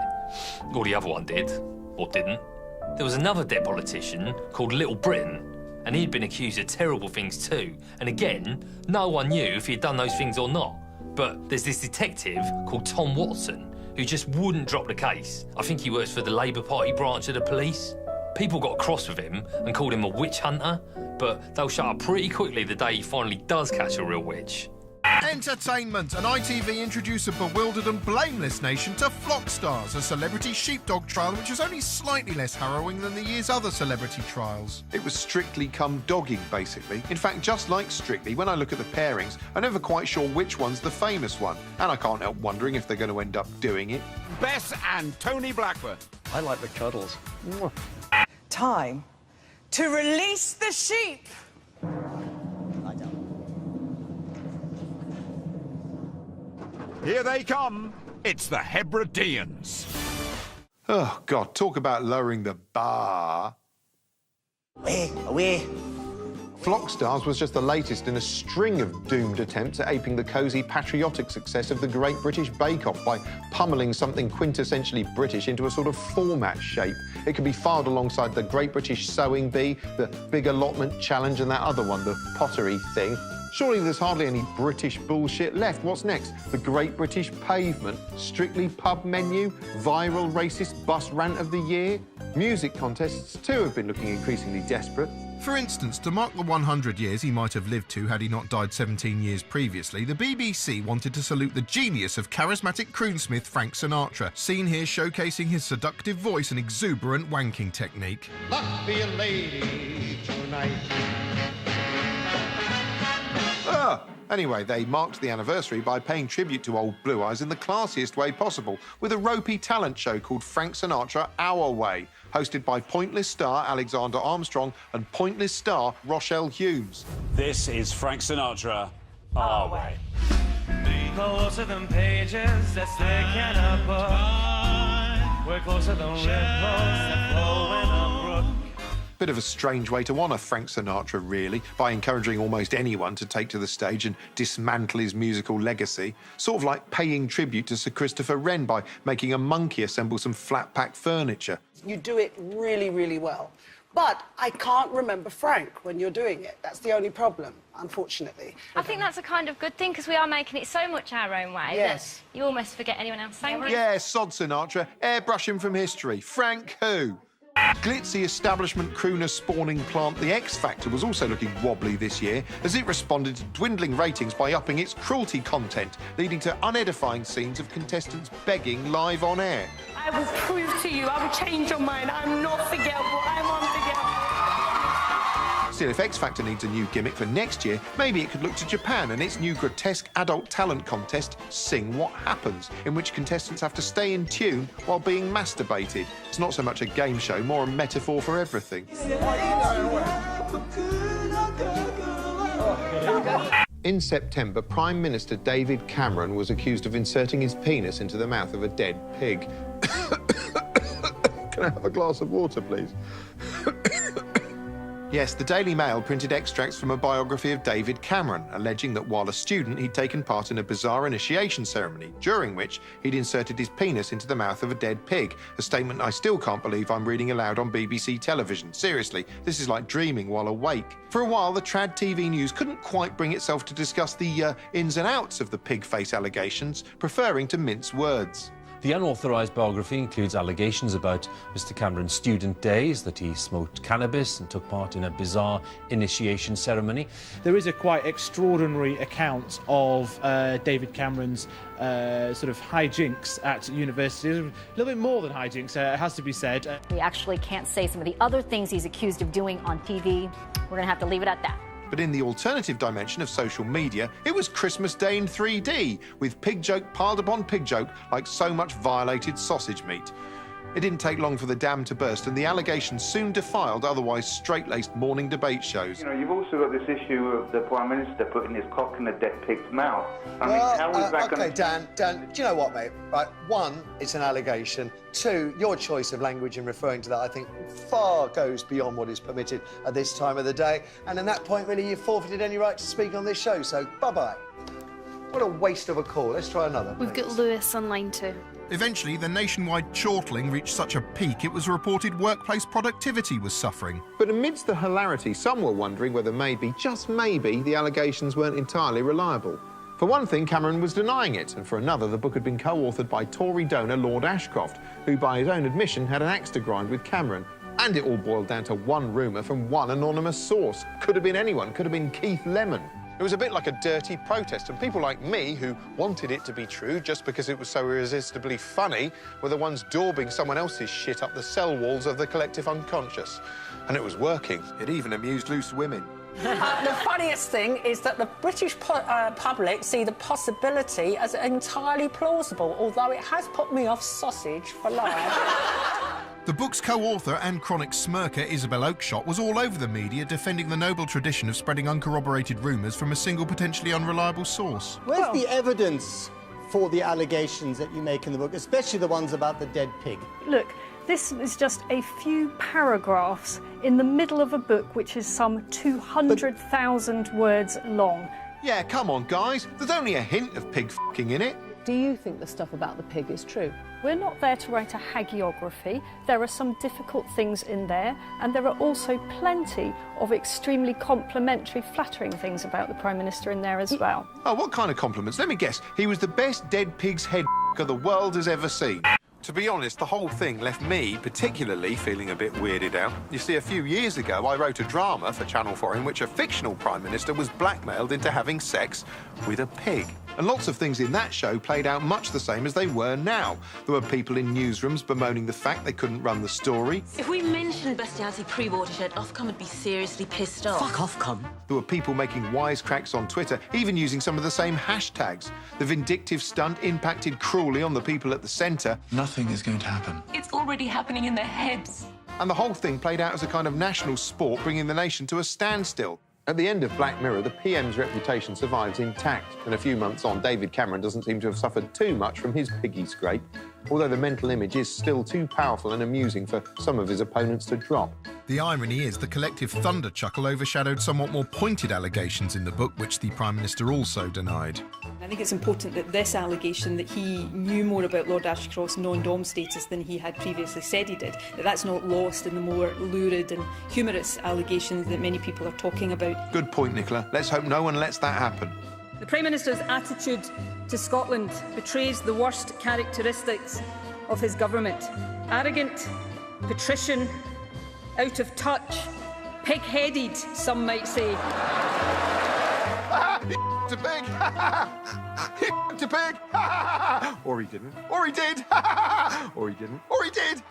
Or the other one did, or didn't. There was another dead politician called Little Britain, and he'd been accused of terrible things too. And again, no one knew if he'd done those things or not. But there's this detective called Tom Watson, who just wouldn't drop the case. I think he works for the Labour Party branch of the police. People got cross with him and called him a witch hunter, but they'll shut up pretty quickly the day he finally does catch a real witch. Entertainment, and ITV introduced a bewildered and blameless nation to Flock Stars, a celebrity sheepdog trial which was only slightly less harrowing than the year's other celebrity trials. It was Strictly come dogging, basically. In fact, just like Strictly, when I look at the pairings, I'm never quite sure which one's the famous one, and I can't help wondering if they're going to end up doing it. Bess and Tony Blackburn. I like the cuddles. Time to release the sheep. Here they come. It's the Hebrideans. Oh, God, talk about lowering the bar. Away. Flock Stars was just the latest in a string of doomed attempts at aping the cosy, patriotic success of the Great British Bake Off by pummelling something quintessentially British into a sort of format shape. It could be filed alongside the Great British Sewing Bee, the Big Allotment Challenge, and that other one, the pottery thing. Surely there's hardly any British bullshit left. What's next? The Great British Pavement? Strictly pub menu? Viral racist bus rant of the year? Music contests, too, have been looking increasingly desperate. For instance, to mark the 100 years he might have lived to had he not died 17 years previously, the BBC wanted to salute the genius of charismatic croonsmith Frank Sinatra, seen here showcasing his seductive voice and exuberant wanking technique. Luck be a lady tonight. Anyway, they marked the anniversary by paying tribute to old Blue Eyes in the classiest way possible, with a ropey talent show called Frank Sinatra Our Way, hosted by Pointless star Alexander Armstrong and Pointless star Rochelle Humes. This is Frank Sinatra Our Way. Closer than pages that stick in a book. We're closer than ripples that flow in a brook. Bit of a strange way to honour Frank Sinatra, really, by encouraging almost anyone to take to the stage and dismantle his musical legacy. Sort of like paying tribute to Sir Christopher Wren by making a monkey assemble some flat-pack furniture. You do it really, really well. But I can't remember Frank when you're doing it. That's the only problem, unfortunately. I think that's a kind of good thing, because we are making it so much our own way yes. that you almost forget anyone else saying it. Yeah, sod Sinatra. Airbrush him from history. Frank who? Glitzy establishment crooner spawning plant The X Factor was also looking wobbly this year as it responded to dwindling ratings by upping its cruelty content, leading to unedifying scenes of contestants begging live on air. I will prove to you, I will change your mind. I'm not forgettable, I'm unforgettable. Still, if X Factor needs a new gimmick for next year, maybe it could look to Japan and its new grotesque adult talent contest, Sing What Happens, in which contestants have to stay in tune while being masturbated. It's not so much a game show, more a metaphor for everything. In September, Prime Minister David Cameron was accused of inserting his penis into the mouth of a dead pig. Can I have a glass of water, please? Yes, the Daily Mail printed extracts from a biography of David Cameron, alleging that while a student, he'd taken part in a bizarre initiation ceremony, during which he'd inserted his penis into the mouth of a dead pig, a statement I still can't believe I'm reading aloud on BBC television. Seriously, this is like dreaming while awake. For a while, the trad TV news couldn't quite bring itself to discuss the ins and outs of the pig face allegations, preferring to mince words. The unauthorised biography includes allegations about Mr Cameron's student days, that he smoked cannabis and took part in a bizarre initiation ceremony. There is a quite extraordinary account of David Cameron's sort of hijinks at university. A little bit more than hijinks, it has to be said. We actually can't say some of the other things he's accused of doing on TV. We're going to have to leave it at that. But in the alternative dimension of social media, it was Christmas Day in 3D, with pig joke piled upon pig joke like so much violated sausage meat. It didn't take long for the dam to burst, and the allegations soon defiled otherwise straight-laced morning debate shows. You know, you've also got this issue of the Prime Minister putting his cock in a dead pig's mouth. I mean, how is that okay, Dan, do you know what, mate? Right, one, it's an allegation. Two, your choice of language in referring to that, I think, far goes beyond what is permitted at this time of the day. And at that point, really, you've forfeited any right to speak on this show, so bye-bye. What a waste of a call. Let's try another. We've got Lewis on line 2. Eventually, the nationwide chortling reached such a peak it was reported workplace productivity was suffering. But amidst the hilarity, some were wondering whether maybe, just maybe, the allegations weren't entirely reliable. For one thing, Cameron was denying it, and for another, the book had been co-authored by Tory donor Lord Ashcroft, who, by his own admission, had an axe to grind with Cameron. And it all boiled down to one rumour from one anonymous source. Could have been anyone, could have been Keith Lemon. It was a bit like a dirty protest, and people like me, who wanted it to be true just because it was so irresistibly funny, were the ones daubing someone else's shit up the cell walls of the collective unconscious. And it was working. It even amused loose women. The funniest thing is that the British public see the possibility as entirely plausible, although it has put me off sausage for life. The book's co-author and chronic smirker, Isabel Oakeshott, was all over the media defending the noble tradition of spreading uncorroborated rumours from a single potentially unreliable source. Where's the evidence for the allegations that you make in the book, especially the ones about the dead pig? Look, this is just a few paragraphs in the middle of a book which is some 200,000 words long. Yeah, come on, guys. There's only a hint of pig f***ing in it. Do you think the stuff about the pig is true? We're not there to write a hagiography. There are some difficult things in there, and there are also plenty of extremely complimentary, flattering things about the Prime Minister in there as well. Oh, what kind of compliments? Let me guess. He was the best dead pig's head the world has ever seen. To be honest, the whole thing left me particularly feeling a bit weirded out. You see, a few years ago, I wrote a drama for Channel 4 in which a fictional Prime Minister was blackmailed into having sex with a pig. And lots of things in that show played out much the same as they were now. There were people in newsrooms bemoaning the fact they couldn't run the story. If we mentioned bestiality pre-watershed, Ofcom would be seriously pissed off. Fuck Ofcom. There were people making wisecracks on Twitter, even using some of the same hashtags. The vindictive stunt impacted cruelly on the people at the centre. Nothing is going to happen. It's already happening in their heads. And the whole thing played out as a kind of national sport, bringing the nation to a standstill. At the end of Black Mirror, the PM's reputation survives intact, and a few months on, David Cameron doesn't seem to have suffered too much from his piggy scrape, although the mental image is still too powerful and amusing for some of his opponents to drop. The irony is the collective thunder chuckle overshadowed somewhat more pointed allegations in the book, which the Prime Minister also denied. I think it's important that this allegation that he knew more about Lord Ashcroft's non-dom status than he had previously said he did, that's not lost in the more lurid and humorous allegations that many people are talking about. Good point, Nicola. Let's hope no one lets that happen. The Prime Minister's attitude to Scotland betrays the worst characteristics of his government. Arrogant, patrician, out of touch, pig-headed, some might say. He to pig! He to pig! Or he didn't. Or he did! Or he didn't. Or he did!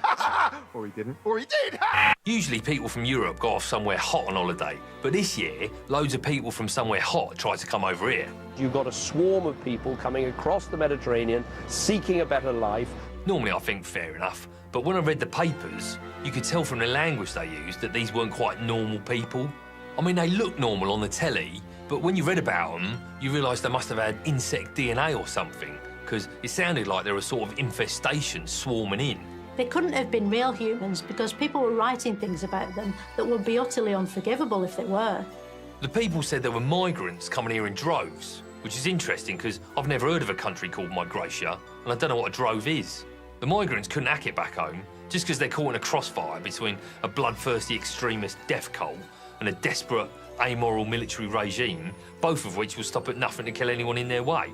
Or he didn't. Or he did! Usually people from Europe go off somewhere hot on holiday, but this year, loads of people from somewhere hot tried to come over here. You've got a swarm of people coming across the Mediterranean, seeking a better life. Normally I think fair enough, but when I read the papers, you could tell from the language they used that these weren't quite normal people. I mean, they look normal on the telly, but when you read about them, you realise they must have had insect DNA or something, because it sounded like there was sort of infestation swarming in. They couldn't have been real humans because people were writing things about them that would be utterly unforgivable if they were. The people said there were migrants coming here in droves, which is interesting because I've never heard of a country called Migratia, and I don't know what a drove is. The migrants couldn't hack it back home just because they're caught in a crossfire between a bloodthirsty extremist death cult and a desperate, amoral military regime, both of which will stop at nothing to kill anyone in their way.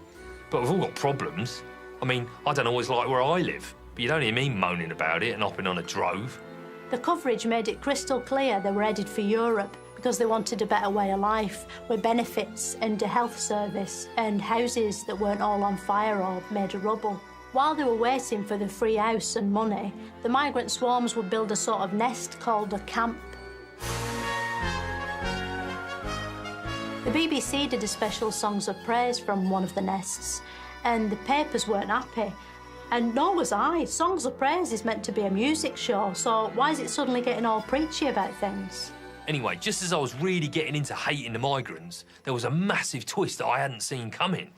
But we've all got problems. I mean, I don't know what it's like where I live, but you don't hear me moaning about it and hopping on a drove. The coverage made it crystal clear they were headed for Europe because they wanted a better way of life, with benefits and a health service and houses that weren't all on fire or made of rubble. While they were waiting for the free house and money, the migrant swarms would build a sort of nest called a camp. The BBC did a special Songs of Praise from one of the nests, and the papers weren't happy. And nor was I. Songs of Praise is meant to be a music show, so why is it suddenly getting all preachy about things? Anyway, just as I was really getting into hating the migrants, there was a massive twist that I hadn't seen coming.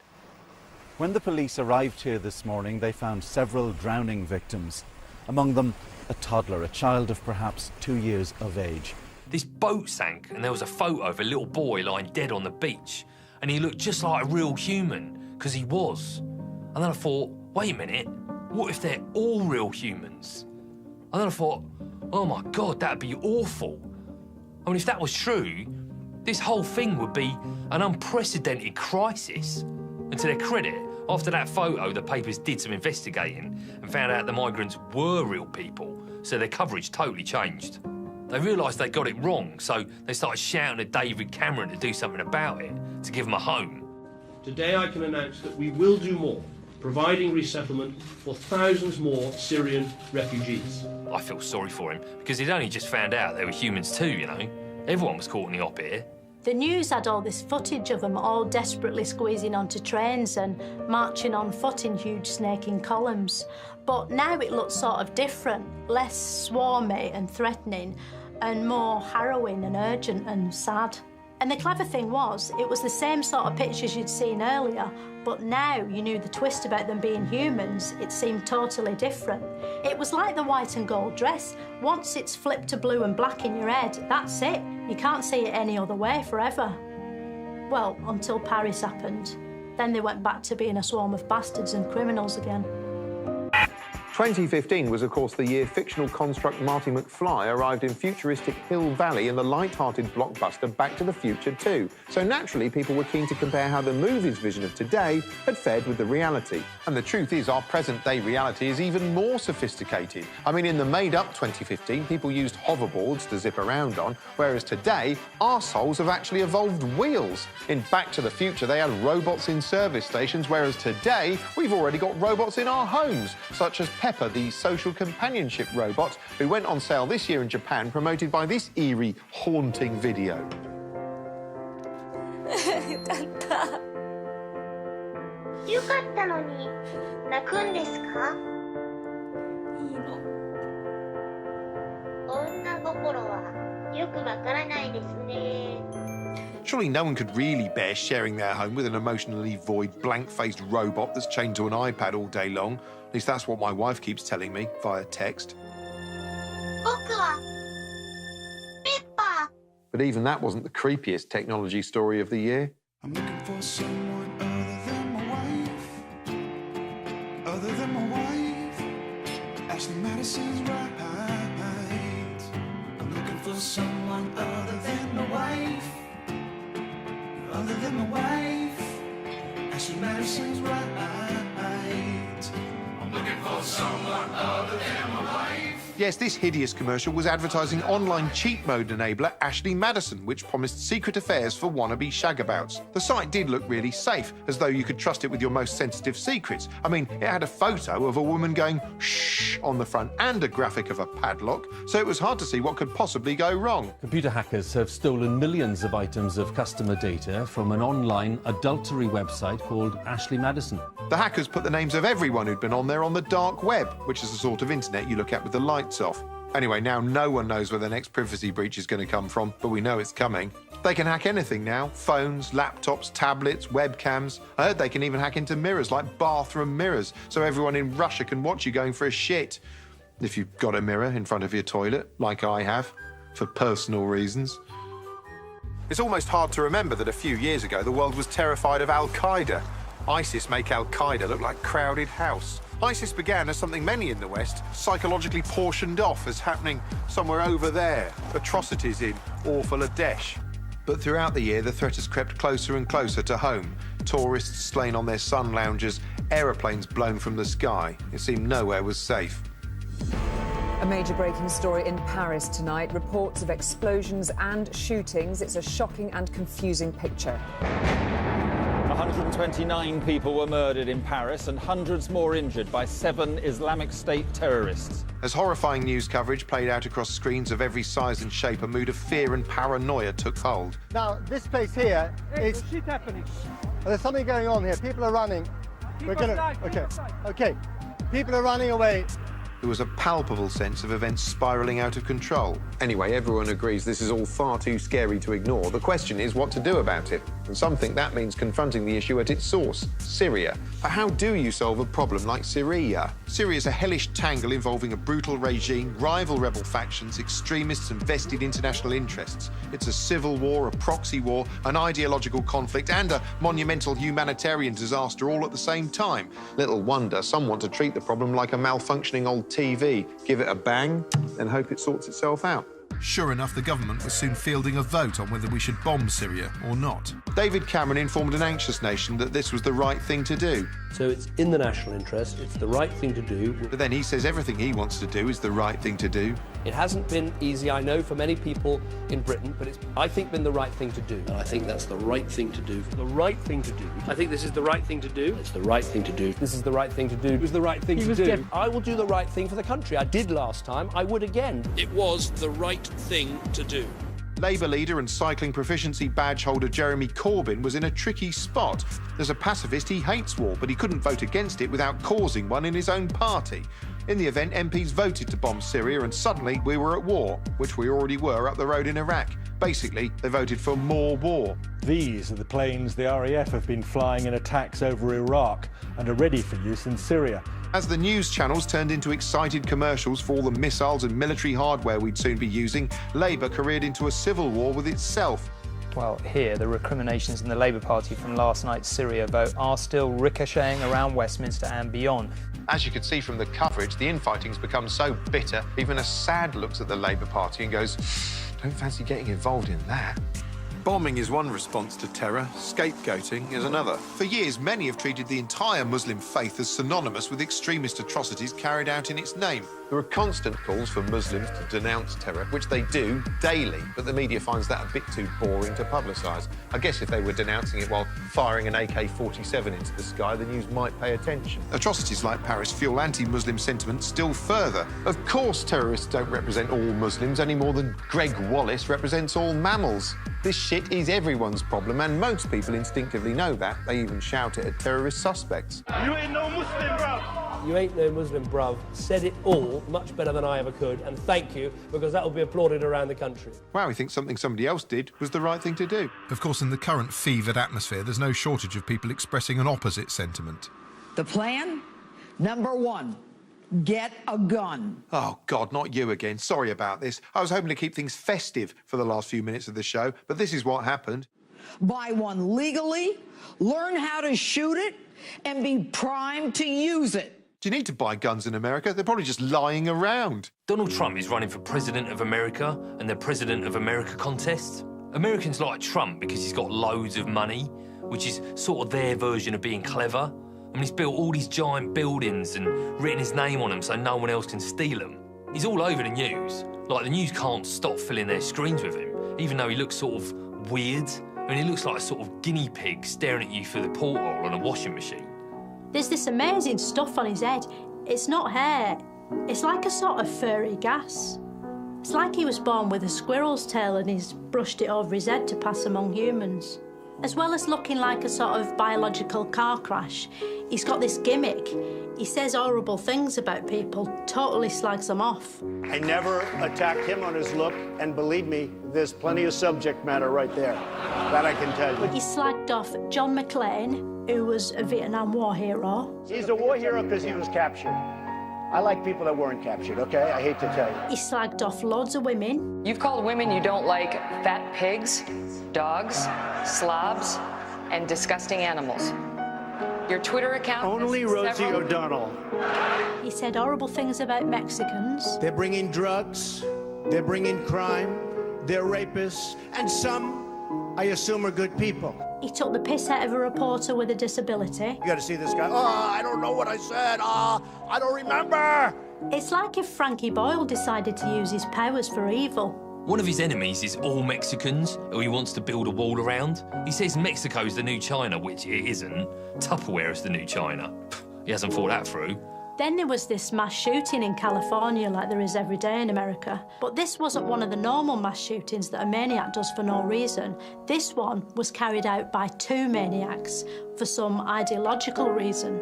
When the police arrived here this morning, they found several drowning victims. Among them, a toddler, a child of perhaps 2 years of age. This boat sank and there was a photo of a little boy lying dead on the beach, and he looked just like a real human, because he was. And then I thought, wait a minute, what if they're all real humans? And then I thought, oh my God, that'd be awful. I mean, if that was true, this whole thing would be an unprecedented crisis. And to their credit, after that photo, the papers did some investigating and found out the migrants were real people, so their coverage totally changed. They realised they got it wrong, so they started shouting at David Cameron to do something about it, to give them a home. Today I can announce that we will do more, providing resettlement for thousands more Syrian refugees. I feel sorry for him, because he'd only just found out they were humans too, you know. Everyone was caught in the op here. The news had all this footage of them all desperately squeezing onto trains and marching on foot in huge snaking columns. But now it looks sort of different, less swarmy and threatening, and more harrowing and urgent and sad. And the clever thing was, it was the same sort of pictures you'd seen earlier, but now you knew the twist about them being humans. It seemed totally different. It was like the white and gold dress. Once it's flipped to blue and black in your head, that's it. You can't see it any other way forever. Well, until Paris happened. Then they went back to being a swarm of bastards and criminals again. 2015 was, of course, the year fictional construct Marty McFly arrived in futuristic Hill Valley in the light-hearted blockbuster Back to the Future 2. So naturally, people were keen to compare how the movie's vision of today had fared with the reality. And the truth is, our present-day reality is even more sophisticated. I mean, in the made-up 2015, people used hoverboards to zip around on, whereas today, arseholes have actually evolved wheels. In Back to the Future, they had robots in service stations, whereas today, we've already got robots in our homes, such as Pepper, the social companionship robot, who went on sale this year in Japan, promoted by this eerie, haunting video. よかった。よかったのに泣くんですか？いいの。女心はよくわからないですね。 Surely no one could really bear sharing their home with an emotionally void, blank-faced robot that's chained to an iPad all day long. At least that's what my wife keeps telling me via text. But even that wasn't the creepiest technology story of the year. I'm looking for someone other than my wife. Other than my wife. Ashley Madison's right. I'm looking for someone other than my wife. Other than my wife. Ashley Madison's right. I'm looking for someone other than my wife. Yes, this hideous commercial was advertising online cheat mode enabler Ashley Madison, which promised secret affairs for wannabe shagabouts. The site did look really safe, as though you could trust it with your most sensitive secrets. I mean, it had a photo of a woman going shh on the front and a graphic of a padlock, so it was hard to see what could possibly go wrong. Computer hackers have stolen millions of items of customer data from an online adultery website called Ashley Madison. The hackers put the names of everyone who'd been on there on the dark web, which is the sort of internet you look at with the lights off. Anyway, now no one knows where the next privacy breach is going to come from, but we know it's coming. They can hack anything now. Phones, laptops, tablets, webcams. I heard they can even hack into mirrors, like bathroom mirrors, so everyone in Russia can watch you going for a shit. If you've got a mirror in front of your toilet, like I have, for personal reasons. It's almost hard to remember that a few years ago the world was terrified of Al-Qaeda. ISIS make Al-Qaeda look like crowded house. ISIS began as something many in the West psychologically portioned off as happening somewhere over there, atrocities in awful Adesh. But throughout the year, the threat has crept closer and closer to home. Tourists slain on their sun lounges, aeroplanes blown from the sky. It seemed nowhere was safe. A major breaking story in Paris tonight. Reports of explosions and shootings. It's a shocking and confusing picture. 129 people were murdered in Paris and hundreds more injured by 7 Islamic State terrorists. As horrifying news coverage played out across screens of every size and shape, a mood of fear and paranoia took hold. Now, this place here is... shit happening. There's something going on here. People are running. We're gonna... Okay. People are running away. There was a palpable sense of events spiralling out of control. Anyway, everyone agrees this is all far too scary to ignore. The question is what to do about it. And some think that means confronting the issue at its source, Syria. But how do you solve a problem like Syria? Syria is a hellish tangle involving a brutal regime, rival rebel factions, extremists and vested international interests. It's a civil war, a proxy war, an ideological conflict and a monumental humanitarian disaster all at the same time. Little wonder some want to treat the problem like a malfunctioning old TV, give it a bang and hope it sorts itself out. Sure enough, the government was soon fielding a vote on whether we should bomb Syria or not. David Cameron informed an anxious nation that this was the right thing to do. So it's in the national interest, it's the right thing to do. But then he says everything he wants to do is the right thing to do. It hasn't been easy, I know, for many people in Britain, but it's, I think, been the right thing to do. And I think that's the right thing to do. The right thing to do. I think this is the right thing to do. It's the right thing to do. This is the right thing to do. It was the right thing to do. I will do the right thing for the country. I did last time. I would again. It was the right thing to do. Labour leader and cycling proficiency badge holder Jeremy Corbyn was in a tricky spot. As a pacifist, he hates war, but he couldn't vote against it without causing one in his own party. In the event, MPs voted to bomb Syria, and suddenly we were at war, which we already were up the road in Iraq. Basically, they voted for more war. These are the planes the RAF have been flying in attacks over Iraq and are ready for use in Syria. As the news channels turned into excited commercials for all the missiles and military hardware we'd soon be using, Labour careered into a civil war with itself. Well, here, the recriminations in the Labour Party from last night's Syria vote are still ricocheting around Westminster and beyond. As you could see from the coverage, the infighting's become so bitter, even Assad looks at the Labour Party and goes, don't fancy getting involved in that. Bombing is one response to terror, scapegoating is another. For years, many have treated the entire Muslim faith as synonymous with extremist atrocities carried out in its name. There are constant calls for Muslims to denounce terror, which they do daily, but the media finds that a bit too boring to publicise. I guess if they were denouncing it while firing an AK-47 into the sky, the news might pay attention. Atrocities like Paris fuel anti-Muslim sentiment still further. Of course terrorists don't represent all Muslims any more than Greg Wallace represents all mammals. This shit is everyone's problem, and most people instinctively know that. They even shout it at terrorist suspects. You ain't no Muslim, bro. You ain't no Muslim, bruv. Said it all much better than I ever could, and thank you, because that will be applauded around the country. Wow, he thinks something somebody else did was the right thing to do. Of course, in the current fevered atmosphere, there's no shortage of people expressing an opposite sentiment. The plan? Number 1. Get a gun. Oh, God, not you again. Sorry about this. I was hoping to keep things festive for the last few minutes of the show, but this is what happened. Buy one legally, learn how to shoot it, and be primed to use it. Do you need to buy guns in America? They're probably just lying around. Donald Trump is running for President of America and the President of America contest. Americans like Trump because he's got loads of money, which is sort of their version of being clever. I mean, he's built all these giant buildings and written his name on them so no one else can steal them. He's all over the news. Like, the news can't stop filling their screens with him, even though he looks sort of weird. I mean, he looks like a sort of guinea pig staring at you through the porthole on a washing machine. There's this amazing stuff on his head. It's not hair. It's like a sort of furry gas. It's like he was born with a squirrel's tail and he's brushed it over his head to pass among humans. As well as looking like a sort of biological car crash, he's got this gimmick. He says horrible things about people, totally slags them off. I never attacked him on his look, and believe me, there's plenty of subject matter right there. That I can tell you. He slagged off John McClane, who was a Vietnam War hero. He's a war hero because he was captured. I like people that weren't captured, okay? I hate to tell you. He slagged off loads of women. You've called women you don't like fat pigs, dogs, slobs, and disgusting animals. Your Twitter account... Only Rosie O'Donnell. He said horrible things about Mexicans. They're bringing drugs, they're bringing crime, they're rapists, and some, I assume, are good people. He took the piss out of a reporter with a disability. You gotta see this guy. Oh, I don't know what I said. I don't remember. It's like if Frankie Boyle decided to use his powers for evil. One of his enemies is all Mexicans, who he wants to build a wall around. He says Mexico's the new China, which it isn't. Tupperware is the new China. He hasn't thought that through. Then there was this mass shooting in California like there is every day in America. But this wasn't one of the normal mass shootings that a maniac does for no reason. This one was carried out by two maniacs for some ideological reason.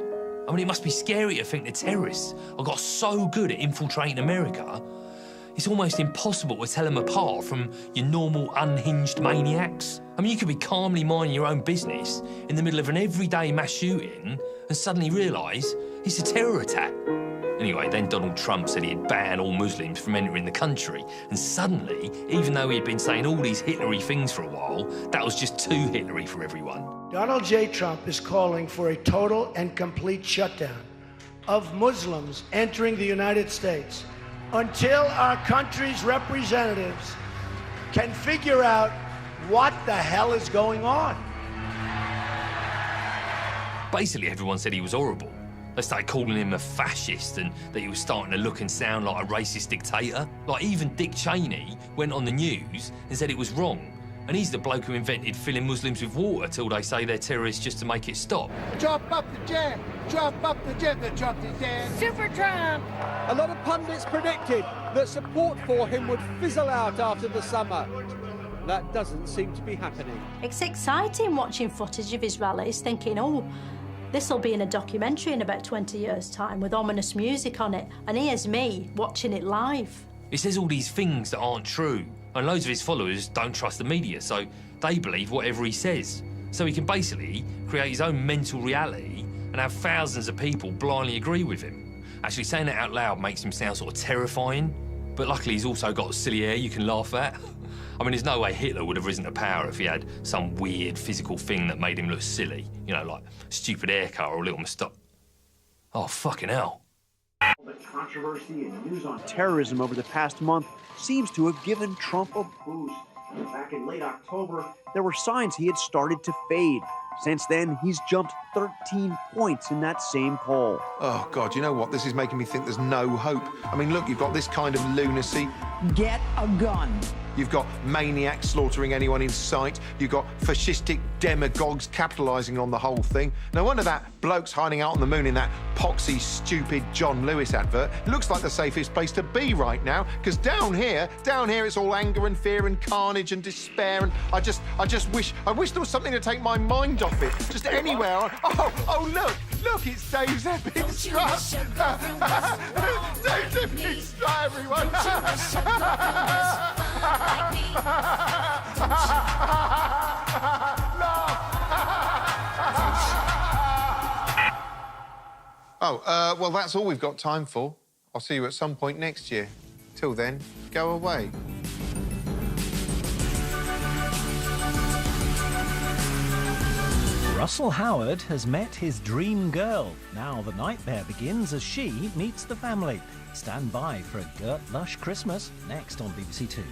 I mean, it must be scary to think the terrorists have got so good at infiltrating America, it's almost impossible to tell them apart from your normal unhinged maniacs. I mean, you could be calmly minding your own business in the middle of an everyday mass shooting and suddenly realise it's a terror attack. Anyway, then Donald Trump said he'd ban all Muslims from entering the country. And suddenly, even though he'd been saying all these Hitlery things for a while, that was just too Hitlery for everyone. Donald J. Trump is calling for a total and complete shutdown of Muslims entering the United States until our country's representatives can figure out what the hell is going on. Basically, everyone said he was horrible. They started calling him a fascist and that he was starting to look and sound like a racist dictator. Like, even Dick Cheney went on the news and said it was wrong. And he's the bloke who invented filling Muslims with water till they say they're terrorists just to make it stop. Drop up the jam, drop up the jam, the Trump is dead. Super Trump! A lot of pundits predicted that support for him would fizzle out after the summer. That doesn't seem to be happening. It's exciting watching footage of his rallies, thinking, oh, this'll be in a documentary in about 20 years' time with ominous music on it, and here's me watching it live. He says all these things that aren't true, and loads of his followers don't trust the media, so they believe whatever he says. So he can basically create his own mental reality and have thousands of people blindly agree with him. Actually, saying that out loud makes him sound sort of terrifying, but luckily he's also got silly hair you can laugh at. I mean, there's no way Hitler would have risen to power if he had some weird physical thing that made him look silly. You know, like stupid haircut or a little moustache. Oh, fucking hell. The controversy and news on terrorism over the past month seems to have given Trump a boost. Back in late October, there were signs he had started to fade. Since then, he's jumped 13 points in that same poll. Oh, God, you know what? This is making me think there's no hope. I mean, look, you've got this kind of lunacy. Get a gun. You've got maniacs slaughtering anyone in sight. You've got fascistic demagogues capitalising on the whole thing. No wonder that bloke's hiding out on the moon in that poxy, stupid John Lewis advert. It looks like the safest place to be right now, because down here, it's all anger and fear and carnage and despair. And I just wish there was something to take my mind off it. Just anywhere. Oh, look, it's Dave's Epic Strut. Dave's Epic Strut, everyone. Well, that's all we've got time for. I'll see you at some point next year. Till then, go away. Russell Howard has met his dream girl. Now the nightmare begins as she meets the family. Stand by for a Gert Lush Christmas next on BBC Two.